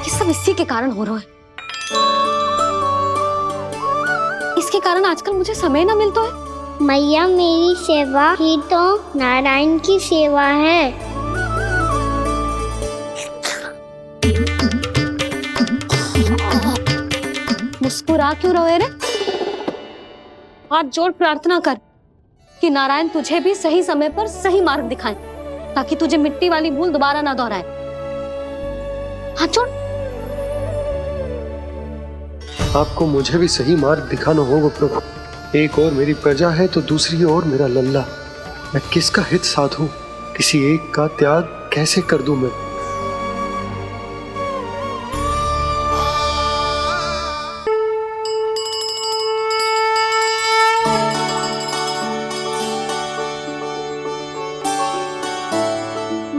कि सब इसी के कारण हो रहा है। इसके कारण आजकल मुझे समय ना मिलता है। मैया, मेरी सेवा ही तो नारायण की सेवा है। मुस्कुरा क्यों रहे रे? हाथ जोड़ प्रार्थना कर कि नारायण तुझे भी सही समय पर सही मार्ग दिखाएं, ताकि तुझे मिट्टी वाली भूल दोबारा ना दोहराए। हाथ जोड़। आपको मुझे भी सही मार्ग दिखाना होगा प्रभु। एक और मेरी प्रजा है तो दूसरी ओर मेरा लल्ला। मैं किसका हित साधूं? किसी एक का त्याग कैसे कर दूं मैं?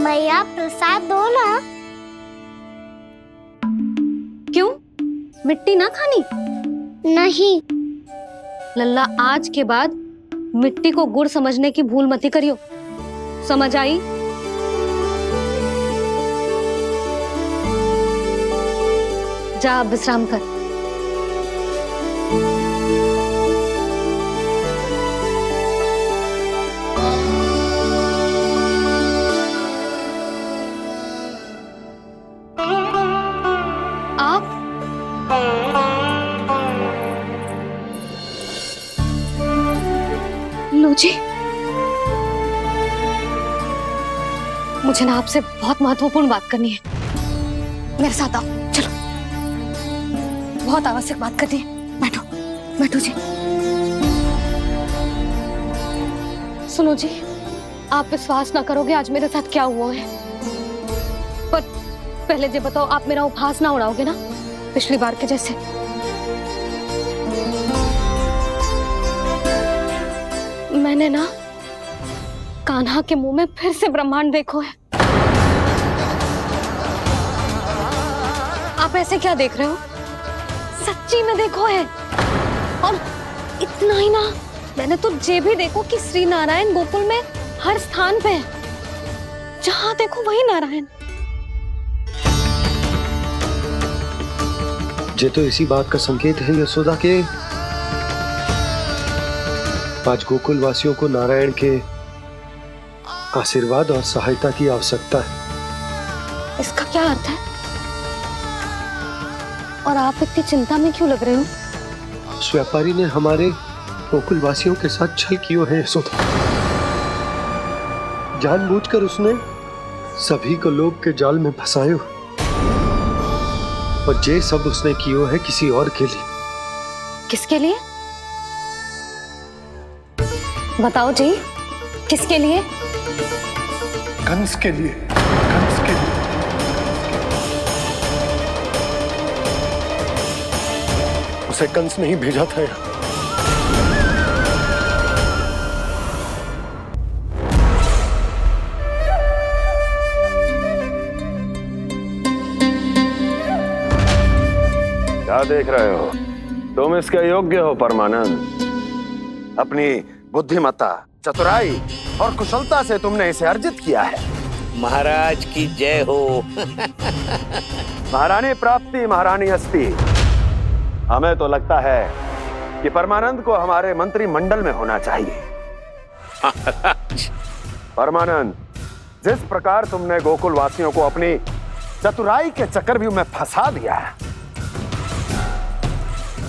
मैया, प्रसाद दो ना। क्यों? मिट्टी ना खानी? नहीं। लल्ला, आज के बाद मिट्टी को गुड़ समझने की भूल मत करियो। समझ आई? जा अब विश्राम कर। जी, मुझे ना आपसे बहुत महत्वपूर्ण बात करनी है। मेरे साथ आओ, चलो। बहुत आवश्यक बात करनी है। बैठो, बैठो जी। सुनो जी, आप विश्वास ना करोगे आज मेरे साथ क्या हुआ है। पर पहले ये बताओ, आप मेरा उपहास ना उड़ाओगे ना, पिछली बार के जैसे? मैंने ना कान्हा के मुंह में फिर से ब्रह्मांड देखो है। आप ऐसे क्या देख रहे हो? सच्ची में देखो है। और इतना ही ना, मैंने तो ये भी देखो कि श्री नारायण गोकुल में हर स्थान पे है। जहां देखो वही नारायण। ये तो इसी बात का संकेत है यशोदा के आज गोकुल वासियों को नारायण के आशीर्वाद और सहायता की आवश्यकता है। इसका क्या अर्थ है? और आप इतनी चिंता में क्यों लग रहे हो? उस व्यापारी ने हमारे गोकुल वासियों के साथ छल किया है यशोदा। जानबूझकर उसने सभी को लोभ के जाल में फंसायो, और ये सब उसने किया है किसी और के लिए। किसके लिए? बताओ जी, किसके लिए? कंस के लिए। कंस के लिए। उसे कंस नहीं भेजा था यहाँ। क्या देख रहे हो? तुम इसके योग्य हो परमानंद। अपनी बुद्धिमत्ता, चतुराई और कुशलता से तुमने इसे अर्जित किया है। महाराज की जय हो। महारानी प्राप्ति महारानी अस्ति। हमें तो लगता है कि परमानंद को हमारे मंत्रिमंडल में होना चाहिए। परमानंद, जिस प्रकार तुमने गोकुल वासियों को अपनी चतुराई के चक्रव्यूह में फंसा दिया है,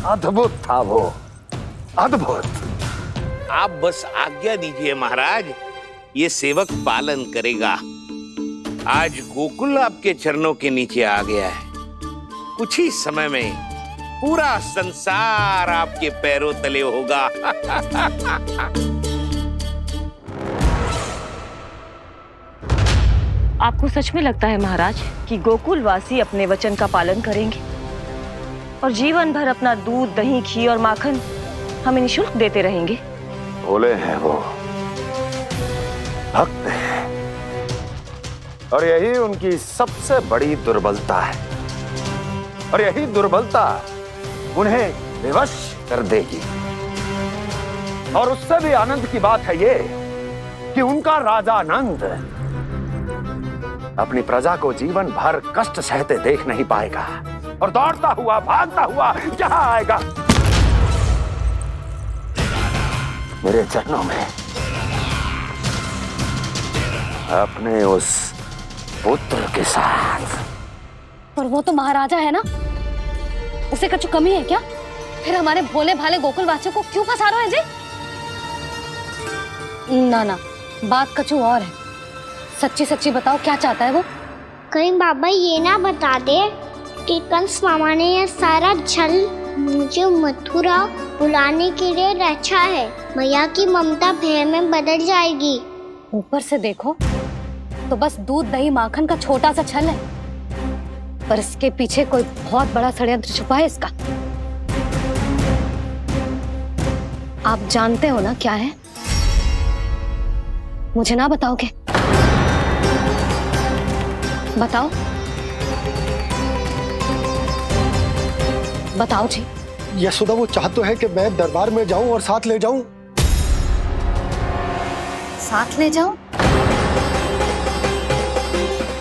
अद्भुत था वो, अद्भुत। आप बस आज्ञा दीजिए महाराज, ये सेवक पालन करेगा। आज गोकुल आपके चरणों के नीचे आ गया है। कुछ ही समय में पूरा संसार आपके पैरों तले होगा। आपको सच में लगता है महाराज कि गोकुलवासी अपने वचन का पालन करेंगे और जीवन भर अपना दूध, दही, घी और माखन हमें निःशुल्क देते रहेंगे? भोले हैं वो, भक्त हैं, और यही उनकी सबसे बड़ी दुर्बलता है। और यही दुर्बलता उन्हें विवश कर देगी। और उससे भी आनंद की बात है ये कि उनका राजा नंद अपनी प्रजा को जीवन भर कष्ट सहते देख नहीं पाएगा और दौड़ता हुआ, भागता हुआ यहाँ आएगा मेरे चरणों में, अपने उस पुत्र के साथ। पर वो तो महाराजा है ना, उसे कुछ कमी है क्या? फिर हमारे भोले भाले गोकुल वासियों को क्यों फंसा रहे हैं जी? ना ना, बात कछु और है। सच्ची सच्ची बताओ, क्या चाहता है वो? कहीं बाबा ये ना बता दे कि कंस मामा ने यह सारा छल मुझे मथुरा बुलाने के लिए रचा है। मैया की ममता भय में बदल जाएगी। ऊपर से देखो तो बस दूध, दही, माखन का छोटा सा छल है, पर इसके पीछे कोई बहुत बड़ा षड्यंत्र छुपा है इसका। आप जानते हो ना क्या है? मुझे ना बताओगे? बताओ बताओ जी। यशोदा, वो चाह तो है कि मैं दरबार में जाऊं और साथ ले जाऊं। साथ ले जाऊं?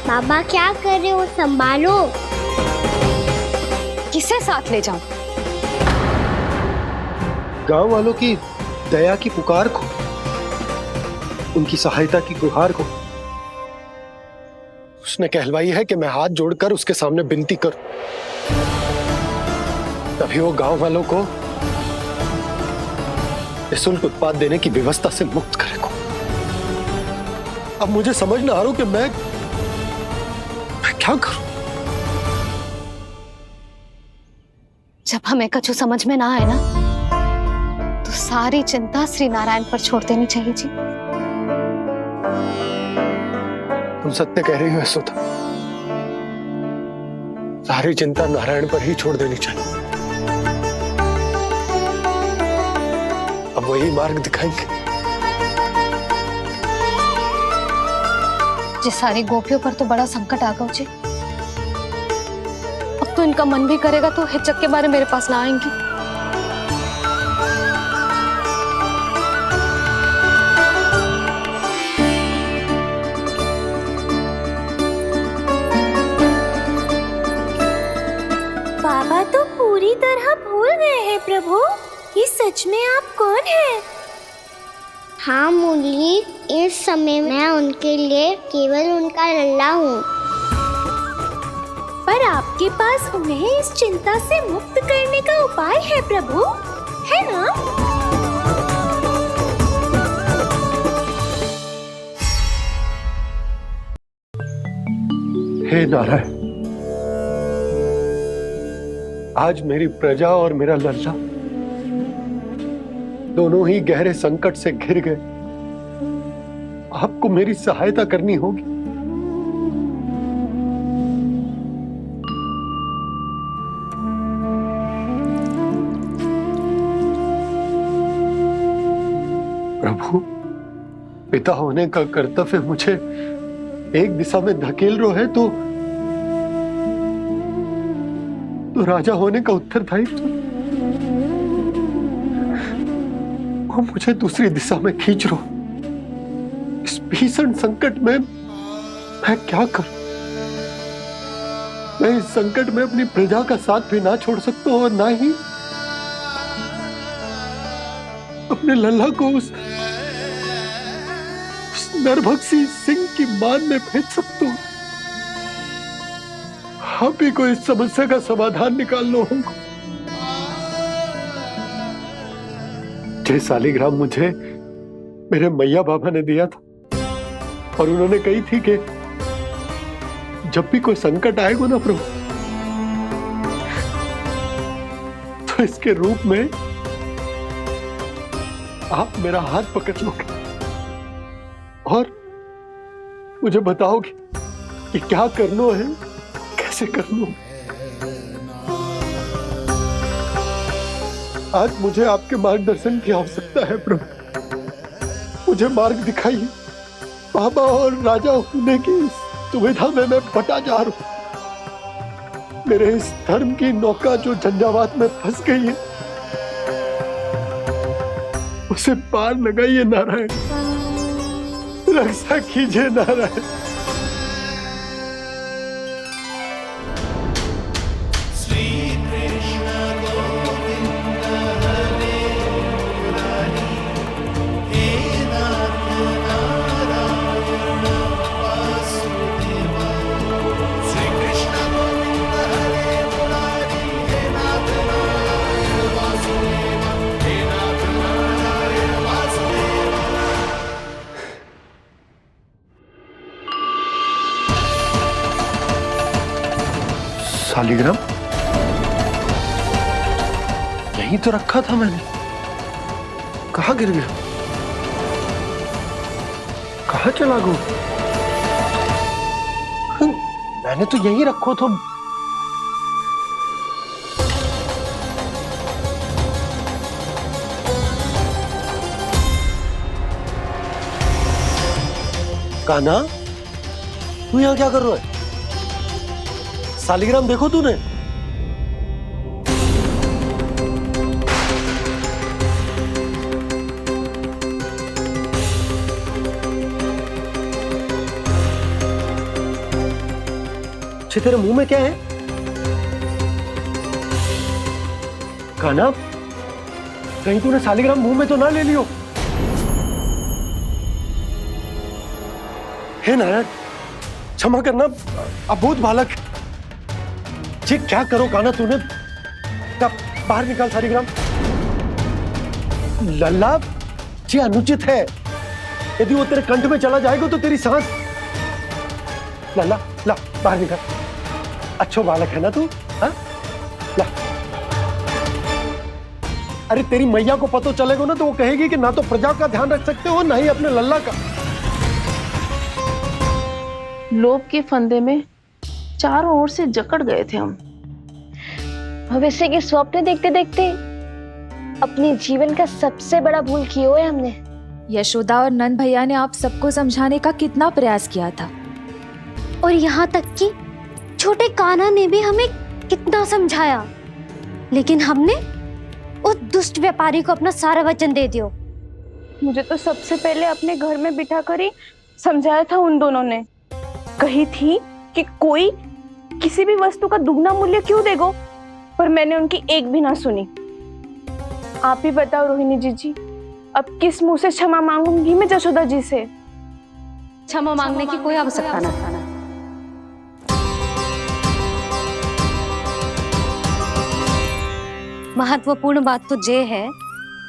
बाबा क्या कर रहे हो, संभालो। किसे साथ ले जाऊं? गांव वालों की दया की पुकार को, उनकी सहायता की गुहार को। उसने कहलवाई है कि मैं हाथ जोड़कर उसके सामने विनती करूं, तभी वो गांव वालों को निःशुल्क उत्पाद देने की व्यवस्था से मुक्त करेगा। अब मुझे समझ ना आ रहा कि मैं क्या करूं। जब हमें कछु समझ में ना आए ना, तो सारी चिंता श्री नारायण पर छोड़ देनी चाहिए जी। तुम सत्य कह रही हो यशोदा, सारी चिंता नारायण पर ही छोड़ देनी चाहिए। अब वही मार्ग दिखाएंगे। जिस सारी गोपियों पर तो बड़ा संकट आ गया जी। अब तो इनका मन भी करेगा तो हिचक के बारे मेरे पास ना आएंगी। बाबा तो पूरी तरह भूल गए हैं प्रभु, ये सच में आप कौन हैं? हाँ मुरली, इस समय मैं उनके लिए केवल उनका लल्ला हूँ। पर आपके पास उन्हें इस चिंता से मुक्त करने का उपाय है प्रभु, है ना? हे नारायण, आज मेरी प्रजा और मेरा लल्ला दोनों ही गहरे संकट से घिर गए। आपको मेरी सहायता करनी होगी। प्रभु, पिता होने का कर्तव्य मुझे एक दिशा में धकेल रहे है तो राजा होने का उत्तरदायित्व वो मुझे दूसरी दिशा में खींच रहा। भीषण संकट में मैं क्या करूं? मैं इस संकट में अपनी प्रजा का साथ भी ना छोड़ सकता हूं और ना ही अपने लल्ला को उस नरभक्षी सिंह की मान में भेज सकता हूं। आप ही को इस समस्या का समाधान निकालना होगा। जे शालिग्राम मुझे मेरे मैया बाबा ने दिया था और उन्होंने कही थी कि जब भी कोई संकट आएगा ना प्रभु, तो इसके रूप में आप मेरा हाथ पकड़ लोगे और मुझे बताओगे कि क्या करना है, कैसे करना है। आज मुझे आपके मार्गदर्शन की आवश्यकता है प्रभु। मुझे मार्ग दिखाइए। बाबा और राजा होने की इस दुविधा में मैं बटा जा रहा हूं। मेरे इस धर्म की नौका जो झंझावात में फंस गई है, उसे पार लगाइए नारायण, रक्षा कीजिए नारायण। शालिग्राम यहीं तो रखा था मैंने, कहाँ गिर गया? कहाँ चला गया? मैंने तो यहीं रखो तो। कान्हा, तू यहाँ क्या कर रहा है? शालिग्राम देखो तूने? तेरे मुंह में क्या है? कान्हा, कहीं तूने शालिग्राम मुंह में तो ना ले लियो? हे नारायण, क्षमा करना, अबोध बालक। जी क्या करो कान्हा तूने? बाहर निकाल शालिग्राम। लल्ला, जी अनुचित है। यदि वो तेरे कंठ में चला जाएगा तो तेरी सांस। लल्ला, ला बाहर निकाल। अच्छो बालक है ना तू? हाँ? ला। अरे तेरी मैया को पता चलेगा ना तो वो कहेगी कि ना तो प्रजा का ध्यान रख सकते हो ना ही अपने लल्ला का। लोभ के फंदे में चारों ओर से जकड़ गए थे हम। भविष्य के स्वप्न देखते देखते अपने जीवन का सबसे बड़ा भूल किया है हमने। यशोदा और नंद भैया ने आप सबको समझाने का कितना प्रयास किया था, और यहाँ तक कि छोटे कान्हा ने भी हमें कितना समझाया, लेकिन हमने उस दुष्ट व्यापारी को अपना सारा वचन दे दिया। मुझे तो सबसे पहले अपने घर में बिठा कर ही समझाया था उन दोनों ने। कही थी कि कोई किसी भी वस्तु का दुगना मूल्य क्यों देगो, पर मैंने उनकी एक भी ना सुनी। आप ही बताओ रोहिणी जी, अब किस मुंह से क्षमा मांगूंगी मैं जशोदा जी से? क्षमा मांगने की कोई आवश्यकता ना। महत्वपूर्ण बात तो ये है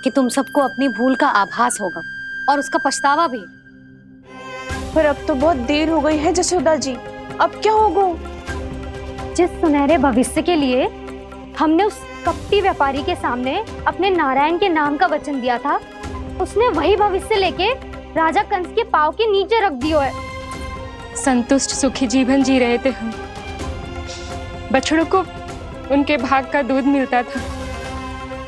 कि तुम सबको अपनी भूल का आभास होगा और उसका पछतावा भी। पर अब तो बहुत देर हो गई है जशोदा जी, अब क्या होगा? जिस सुनहरे भविष्य के लिए हमने उस कपटी व्यापारी के सामने अपने नारायण के नाम का वचन दिया था, उसने वही भविष्य लेके राजा कंस के पांव के नीचे रख दिया है। संतुष्ट सुखी जीवन जी रहे थे हम। बछड़ों को उनके भाग का दूध मिलता था।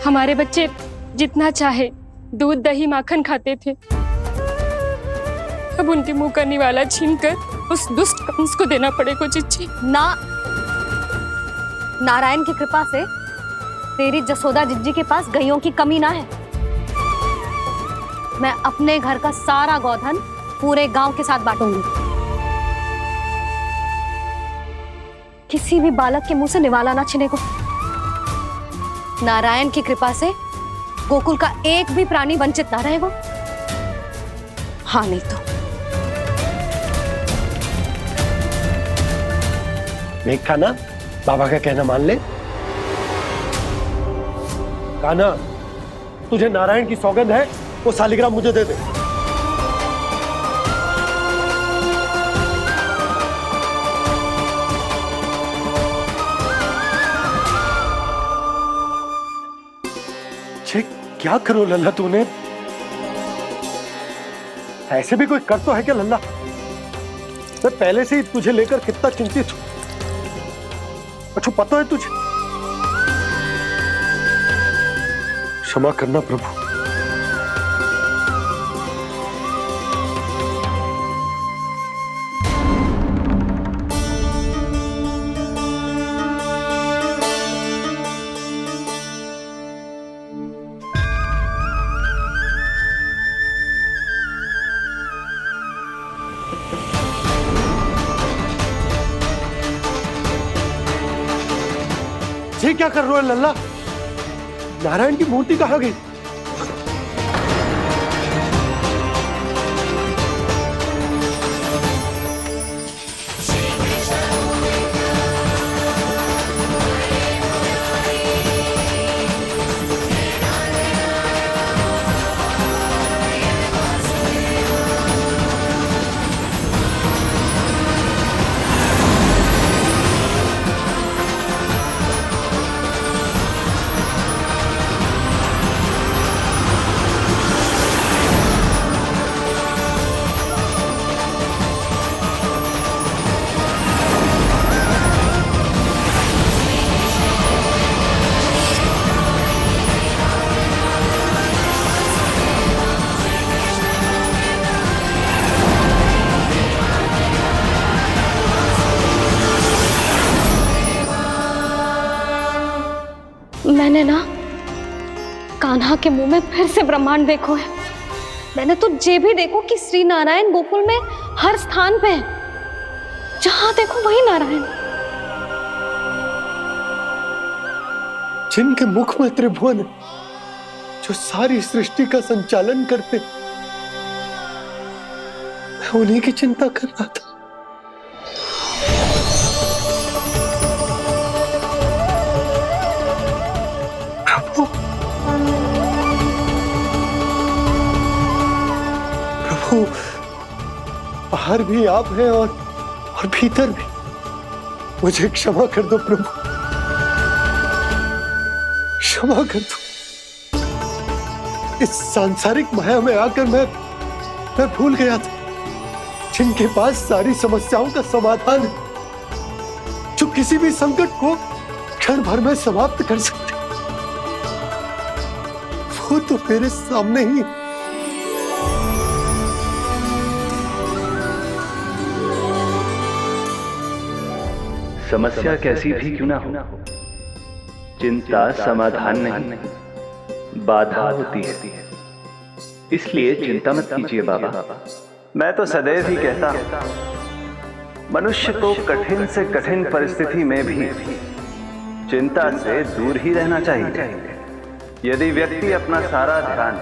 हमारे बच्चे जितना चाहे दूध दही माखन खाते थे। अब उनके मुंह का निवाला छीनकर उस दुष्ट कंस को देना पड़ेगा चिच्ची। ना, नारायण की कृपा से तेरी जसोदा जिज्जी के पास गायों की कमी ना है। मैं अपने घर का सारा गोधन पूरे गांव के साथ बांटूंगी। किसी भी बालक के मुंह से निवाला ना छिने को। नारायण की कृपा से गोकुल का एक भी प्राणी वंचित ना रहेगा। हाँ नहीं तो देख कान्हा, बाबा का कहना मान ले। कान्हा, तुझे नारायण की सौगंध है, वो शालिग्राम मुझे दे दे। क्या करो लल्ला तूने? ऐसे भी कोई कर तो है क्या लल्ला? मैं पहले से ही तुझे लेकर कितना चिंतित हूं। अच्छा पता है तुझे? क्षमा करना प्रभु। ये क्या कर रहे हो लल्ला? नारायण की मूर्ति कहाँ गई? मैंने ना कान्हा के मुंह में फिर से ब्रह्मांड देखो है। मैंने तो ये भी देखो कि श्री नारायण गोकुल में हर स्थान पे है। जहां देखो वही नारायण। जिनके मुख में त्रिभुवन, जो सारी सृष्टि का संचालन करते, मैं उन्हीं की चिंता कर रहा था। प्रभु, बाहर भी आप हैं और भीतर भी। मुझे क्षमा कर दो प्रभु, क्षमा कर दो। इस सांसारिक माया में आकर मैं भूल गया था जिनके पास सारी समस्याओं का समाधान है, जो किसी भी संकट को क्षण भर में समाप्त कर सकते, वो तो मेरे सामने ही। समस्या कैसी भी क्यों ना हो, चिंता समाधान नहीं, बाधा होती है। इसलिए चिंता मत कीजिए बाबा। मैं तो सदैव ही कहता हूं, मनुष्य को कठिन से कठिन परिस्थिति में भी चिंता से दूर ही रहना चाहिए। यदि व्यक्ति अपना सारा ध्यान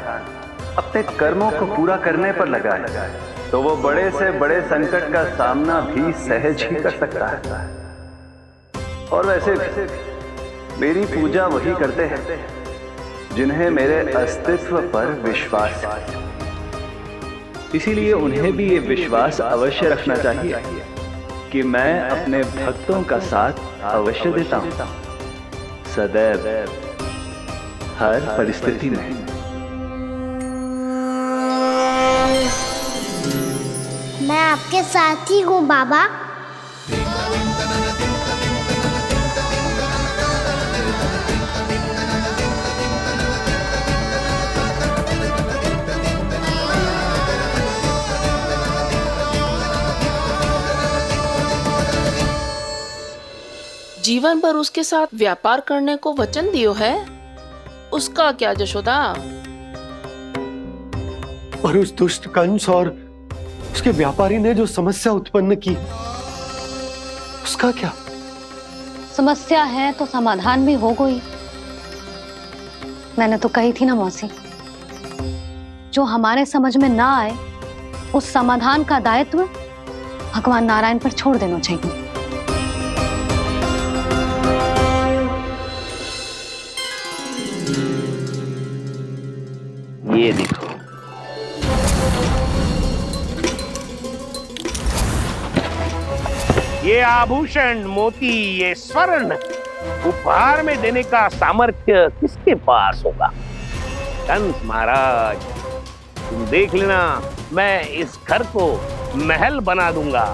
अपने कर्मों को पूरा करने पर लगाए, तो वो बड़े से बड़े संकट का सामना भी सहज ही कर सकता है। और वैसे भी मेरी पूजा वही करते हैं जिन्हें मेरे अस्तित्व पर विश्वास है। इसीलिए उन्हें भी ये विश्वास अवश्य रखना चाहिए कि मैं अपने भक्तों का साथ अवश्य देता हूं, सदैव, हर परिस्थिति में। मैं आपके साथ ही हूँ बाबा। जीवन भर उसके साथ व्यापार करने को वचन दियो है, उसका क्या जशोदा? और उस दुष्ट कंस और उसके व्यापारी ने जो समस्या उत्पन्न की उसका क्या? समस्या है तो समाधान भी हो गई। मैंने तो कही थी ना मौसी, जो हमारे समझ में ना आए उस समाधान का दायित्व भगवान नारायण पर छोड़ देना चाहिए। ये देखो, ये आभूषण, मोती, ये स्वर्ण उपहार में देने का सामर्थ्य किसके पास होगा? कंस महाराज, तुम देख लेना, मैं इस घर को महल बना दूंगा,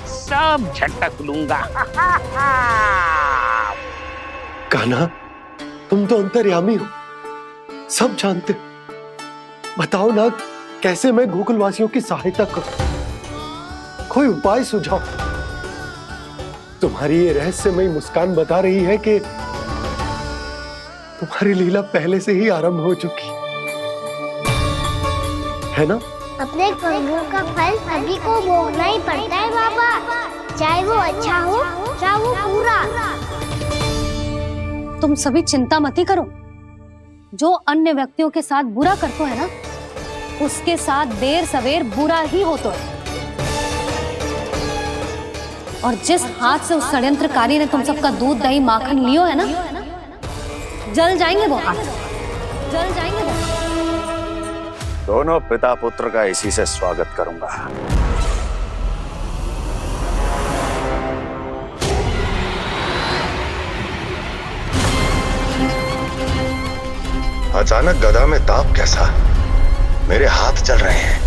सब झटक लूंगा। कान्हा, तुम तो अंतर्यामी हो, सब जानते हो। बताओ ना, कैसे मैं गोकुलवासियों की सहायता करूं? कोई उपाय सुझाओ। तुम्हारी ये रहस्यमयी मुस्कान बता रही है कि तुम्हारी लीला पहले से ही आरंभ हो चुकी है ना? अपने कर्मों का फल सभी को भोगना ही पड़ता है बाबा, चाहे वो अच्छा हो चाहे वो बुरा। तुम सभी चिंता मत ही करो। जो अन्य व्यक्तियों के साथ बुरा करते है ना, उसके साथ देर सवेर बुरा ही होता है। और जिस हाथ से उस षड्यंत्रकारी ने तुम सबका दूध दही माखन लियो है ना, जल जाएंगे वो हाथ, जल जाएंगे वो। दोनों पिता पुत्र का इसी से स्वागत करूंगा। अचानक गदा में ताप कैसा? मेरे हाथ चल रहे हैं।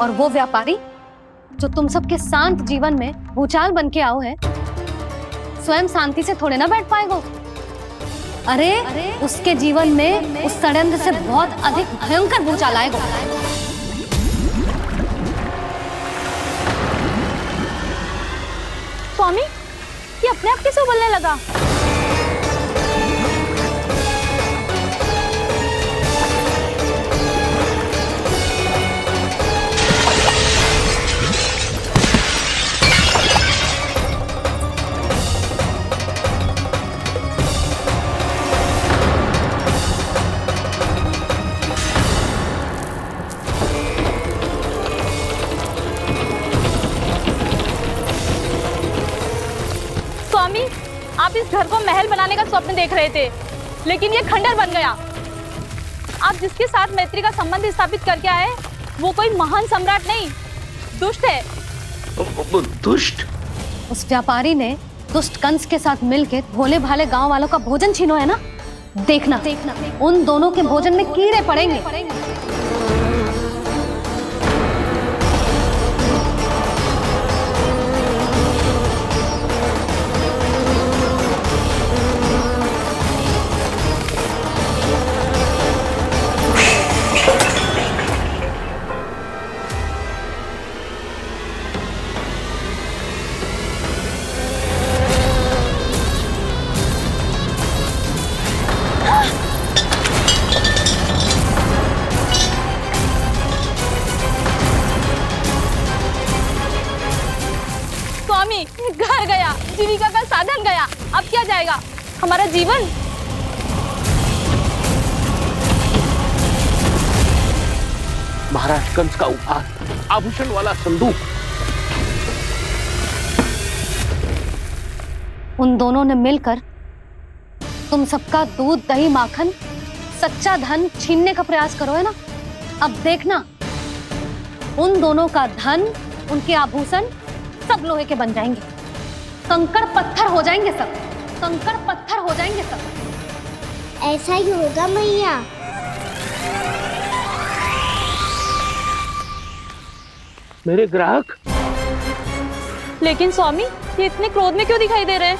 और वो व्यापारी जो तुम सबके शांत जीवन में भूचाल बन के आओ है, स्वयं शांति से थोड़े ना बैठ पाएगा। अरे उसके जीवन में उस षड्यंत्र से बहुत अधिक भयंकर भूचाल आएगा। स्वामी, ये अपने आप कैसे उबलने लगा? स्वामी, आप इस घर को महल बनाने का स्वप्न देख रहे थे, लेकिन ये खंडर बन गया। आप जिसके साथ मैत्री का संबंध स्थापित करके आए, वो कोई महान सम्राट नहीं, दुष्ट है। दुष्ट? उस व्यापारी ने दुष्ट कंस के साथ मिलकर भोले भाले गांव वालों का भोजन छीनो है ना। देखना उन दोनों के भोजन में कीड़े पड़ेंगे। स्वामी, घर गया, जीविका का साधन गया, अब क्या जाएगा हमारा जीवन? महाराज कंस का उपहार, आभूषण वाला संदूक। उन दोनों ने मिलकर तुम सबका दूध दही माखन सच्चा धन छीनने का प्रयास करो है ना। अब देखना, उन दोनों का धन, उनके आभूषण सब लोहे के बन जाएंगे, कंकड़ पत्थर हो जाएंगे सब, कंकड़ पत्थर हो जाएंगे सब। ऐसा ही होगा मैया। मेरे ग्राहक? लेकिन स्वामी, ये इतने क्रोध में क्यों दिखाई दे रहे हैं?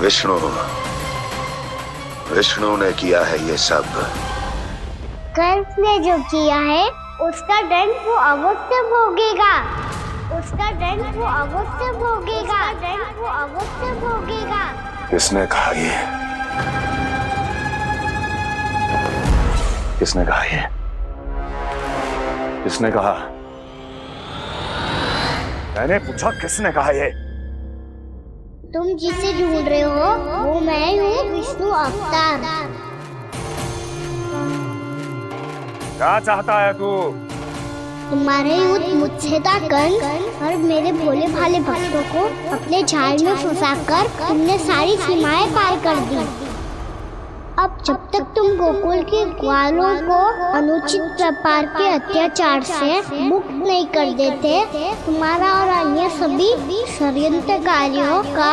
विष्णु विष्णु ने किया है ये सब। कंस ने जो किया है उसका दंड वो अवश्य भोगेगा। उसका दंड वो अवश्य भोगेगा। दंड वो अवश्य भोगेगा। किसने कहा ये? किसने कहा ये? किसने कहा? मैंने पूछा किसने कहा ये? तुम जिसे ढूंढ रहे हो वो मैं हूँ, विष्णु अवतार। क्या चाहता है तू? तुम्हारे युद्ध मुझसे था कंस, और मेरे भोले भाले भक्तों को अपने जाल में फंसाकर तुमने सारी सीमाएं पार कर दी। अब जब तक तुम गोकुल के ग्वालों को अनुचित प्रकार के अत्याचार से मुक्त नहीं कर देते, तुम्हारा और अन्य सभी षड्यंत्रकारियों का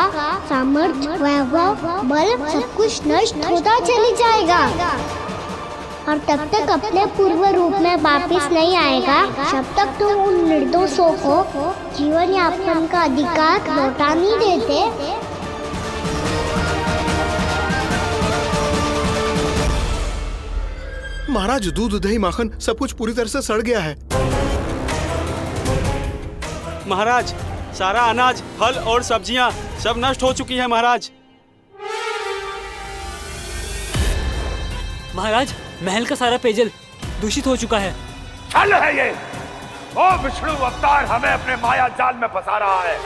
सामर्थ्य, वैभव, बल सब कुछ नष्ट होता चली जाएगा। और तब तक अपने पूर्व रूप में वापस नहीं आएगा जब तक तुम उन निर्दोषों को जीवन यापन का अधिकार लौटा नहीं देते। महाराज, दूध दही माखन सब कुछ पूरी तरह से सड़ गया है। महाराज, सारा अनाज, फल और सब्जियां सब नष्ट हो चुकी है महाराज। महाराज, महल का सारा पेयजल दूषित हो चुका है। छल है ये। ओ विष्णु अवतार हमें अपने माया जाल में फंसा रहा है।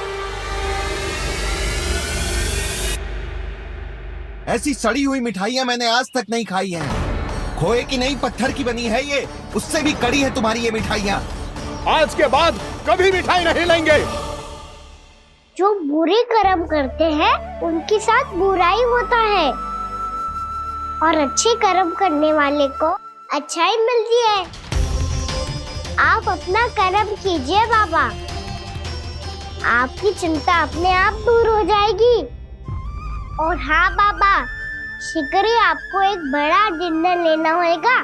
ऐसी सड़ी हुई मिठाइयां मैंने आज तक नहीं खाई हैं। खोए की नहीं, पत्थर की बनी है ये, उससे भी कड़ी है तुम्हारी ये मिठाइयां। आज के बाद कभी मिठाई नहीं लेंगे। जो बुरे कर्म करते हैं उनके साथ बुराई होता है, और अच्छे कर्म करने वाले को अच्छाई मिलती है। आप अपना कर्म कीजिए बाबा, आपकी चिंता अपने आप दूर हो जाएगी। और हाँ बाबा, शीघ्र ही आपको एक बड़ा डिनर लेना होगा।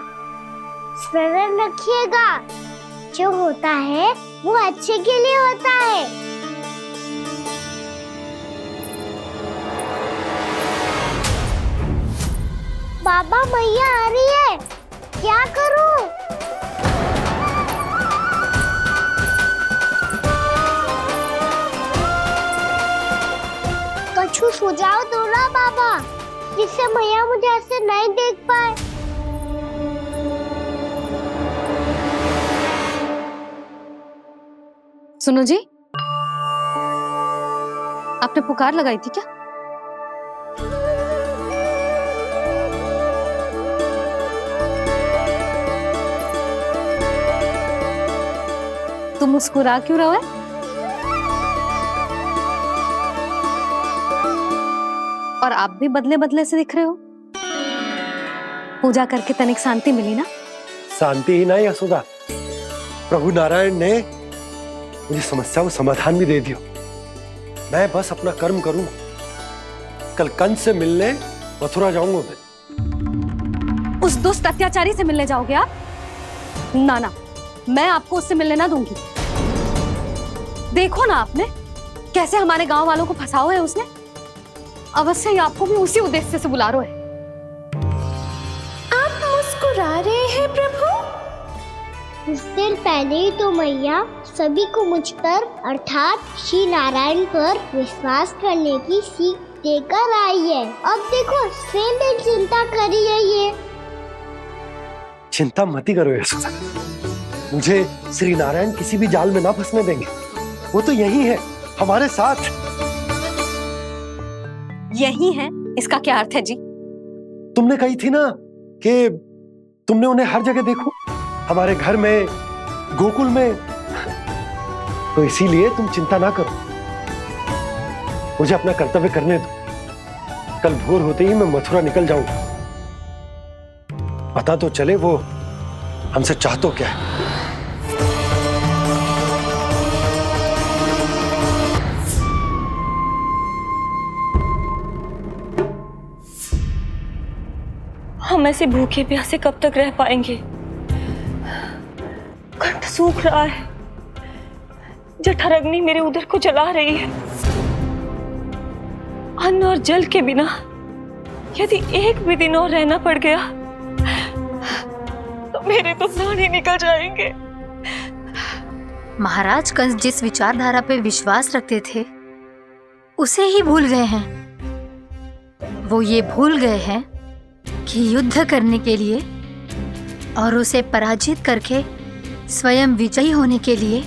स्मरण रखिएगा, जो होता है वो अच्छे के लिए होता है। बाबा, मैया आ रही है, क्या करूं? कछु सुझाव दो ना बाबा, जिससे मैया मुझे ऐसे नहीं देख पाए। सुनो जी, आपने पुकार लगाई थी क्या? तुम मुस्कुरा क्यों रहे हो? और आप भी बदले बदले से दिख रहे हो। पूजा करके तनिक शांति मिली ना? शांति ही नहीं यशोदा, प्रभु नारायण ने मुझे समस्या को समाधान भी दे दिया। मैं बस अपना कर्म करूं। कल कंस से मिलने मथुरा जाऊंगा मैं। उस दुष्ट अत्याचारी से मिलने जाओगे आप? ना ना, मैं आपको उससे मिलने ना दूंगी। देखो ना आपने कैसे हमारे गांव वालों को फंसाओ है उसने। अवश्य ही आपको भी उसी उद्देश्य से बुला रहे हैं। आप मुस्कुरा रहे हैं प्रभु? कुछ देर पहले ही तो मैया सभी को मुझ पर अर्थात श्री नारायण पर विश्वास करने की सीख देकर आई है। अब देखो स्वयं भी चिंता करी है ये। चिंता मत करो यशोदा, मुझे श्री नारायण किसी भी जाल में ना फंसने देंगे। वो तो यही है हमारे साथ। यही है, इसका क्या अर्थ है जी? तुमने कही थी ना कि तुमने उन्हें हर जगह देखो, हमारे घर में, गोकुल में। तो इसीलिए तुम चिंता ना करो, मुझे अपना कर्तव्य करने दो। कल भोर होते ही मैं मथुरा निकल जाऊंगा। पता तो चले वो हमसे चाहतो क्या है। हम ऐसे भूखे प्यासे कब तक रह पाएंगे? कंठ सूख रहा है, जठराग्नि मेरे उदर को जला रही है। अन्न और जल के बिना यदि एक भी दिन और रहना पड़ गया तो मेरे तो प्राण ही निकल जाएंगे। महाराज कंस जिस विचारधारा पे विश्वास रखते थे उसे ही भूल गए हैं। वो ये भूल गए हैं कि युद्ध करने के लिए और उसे पराजित करके स्वयं विजयी होने के लिए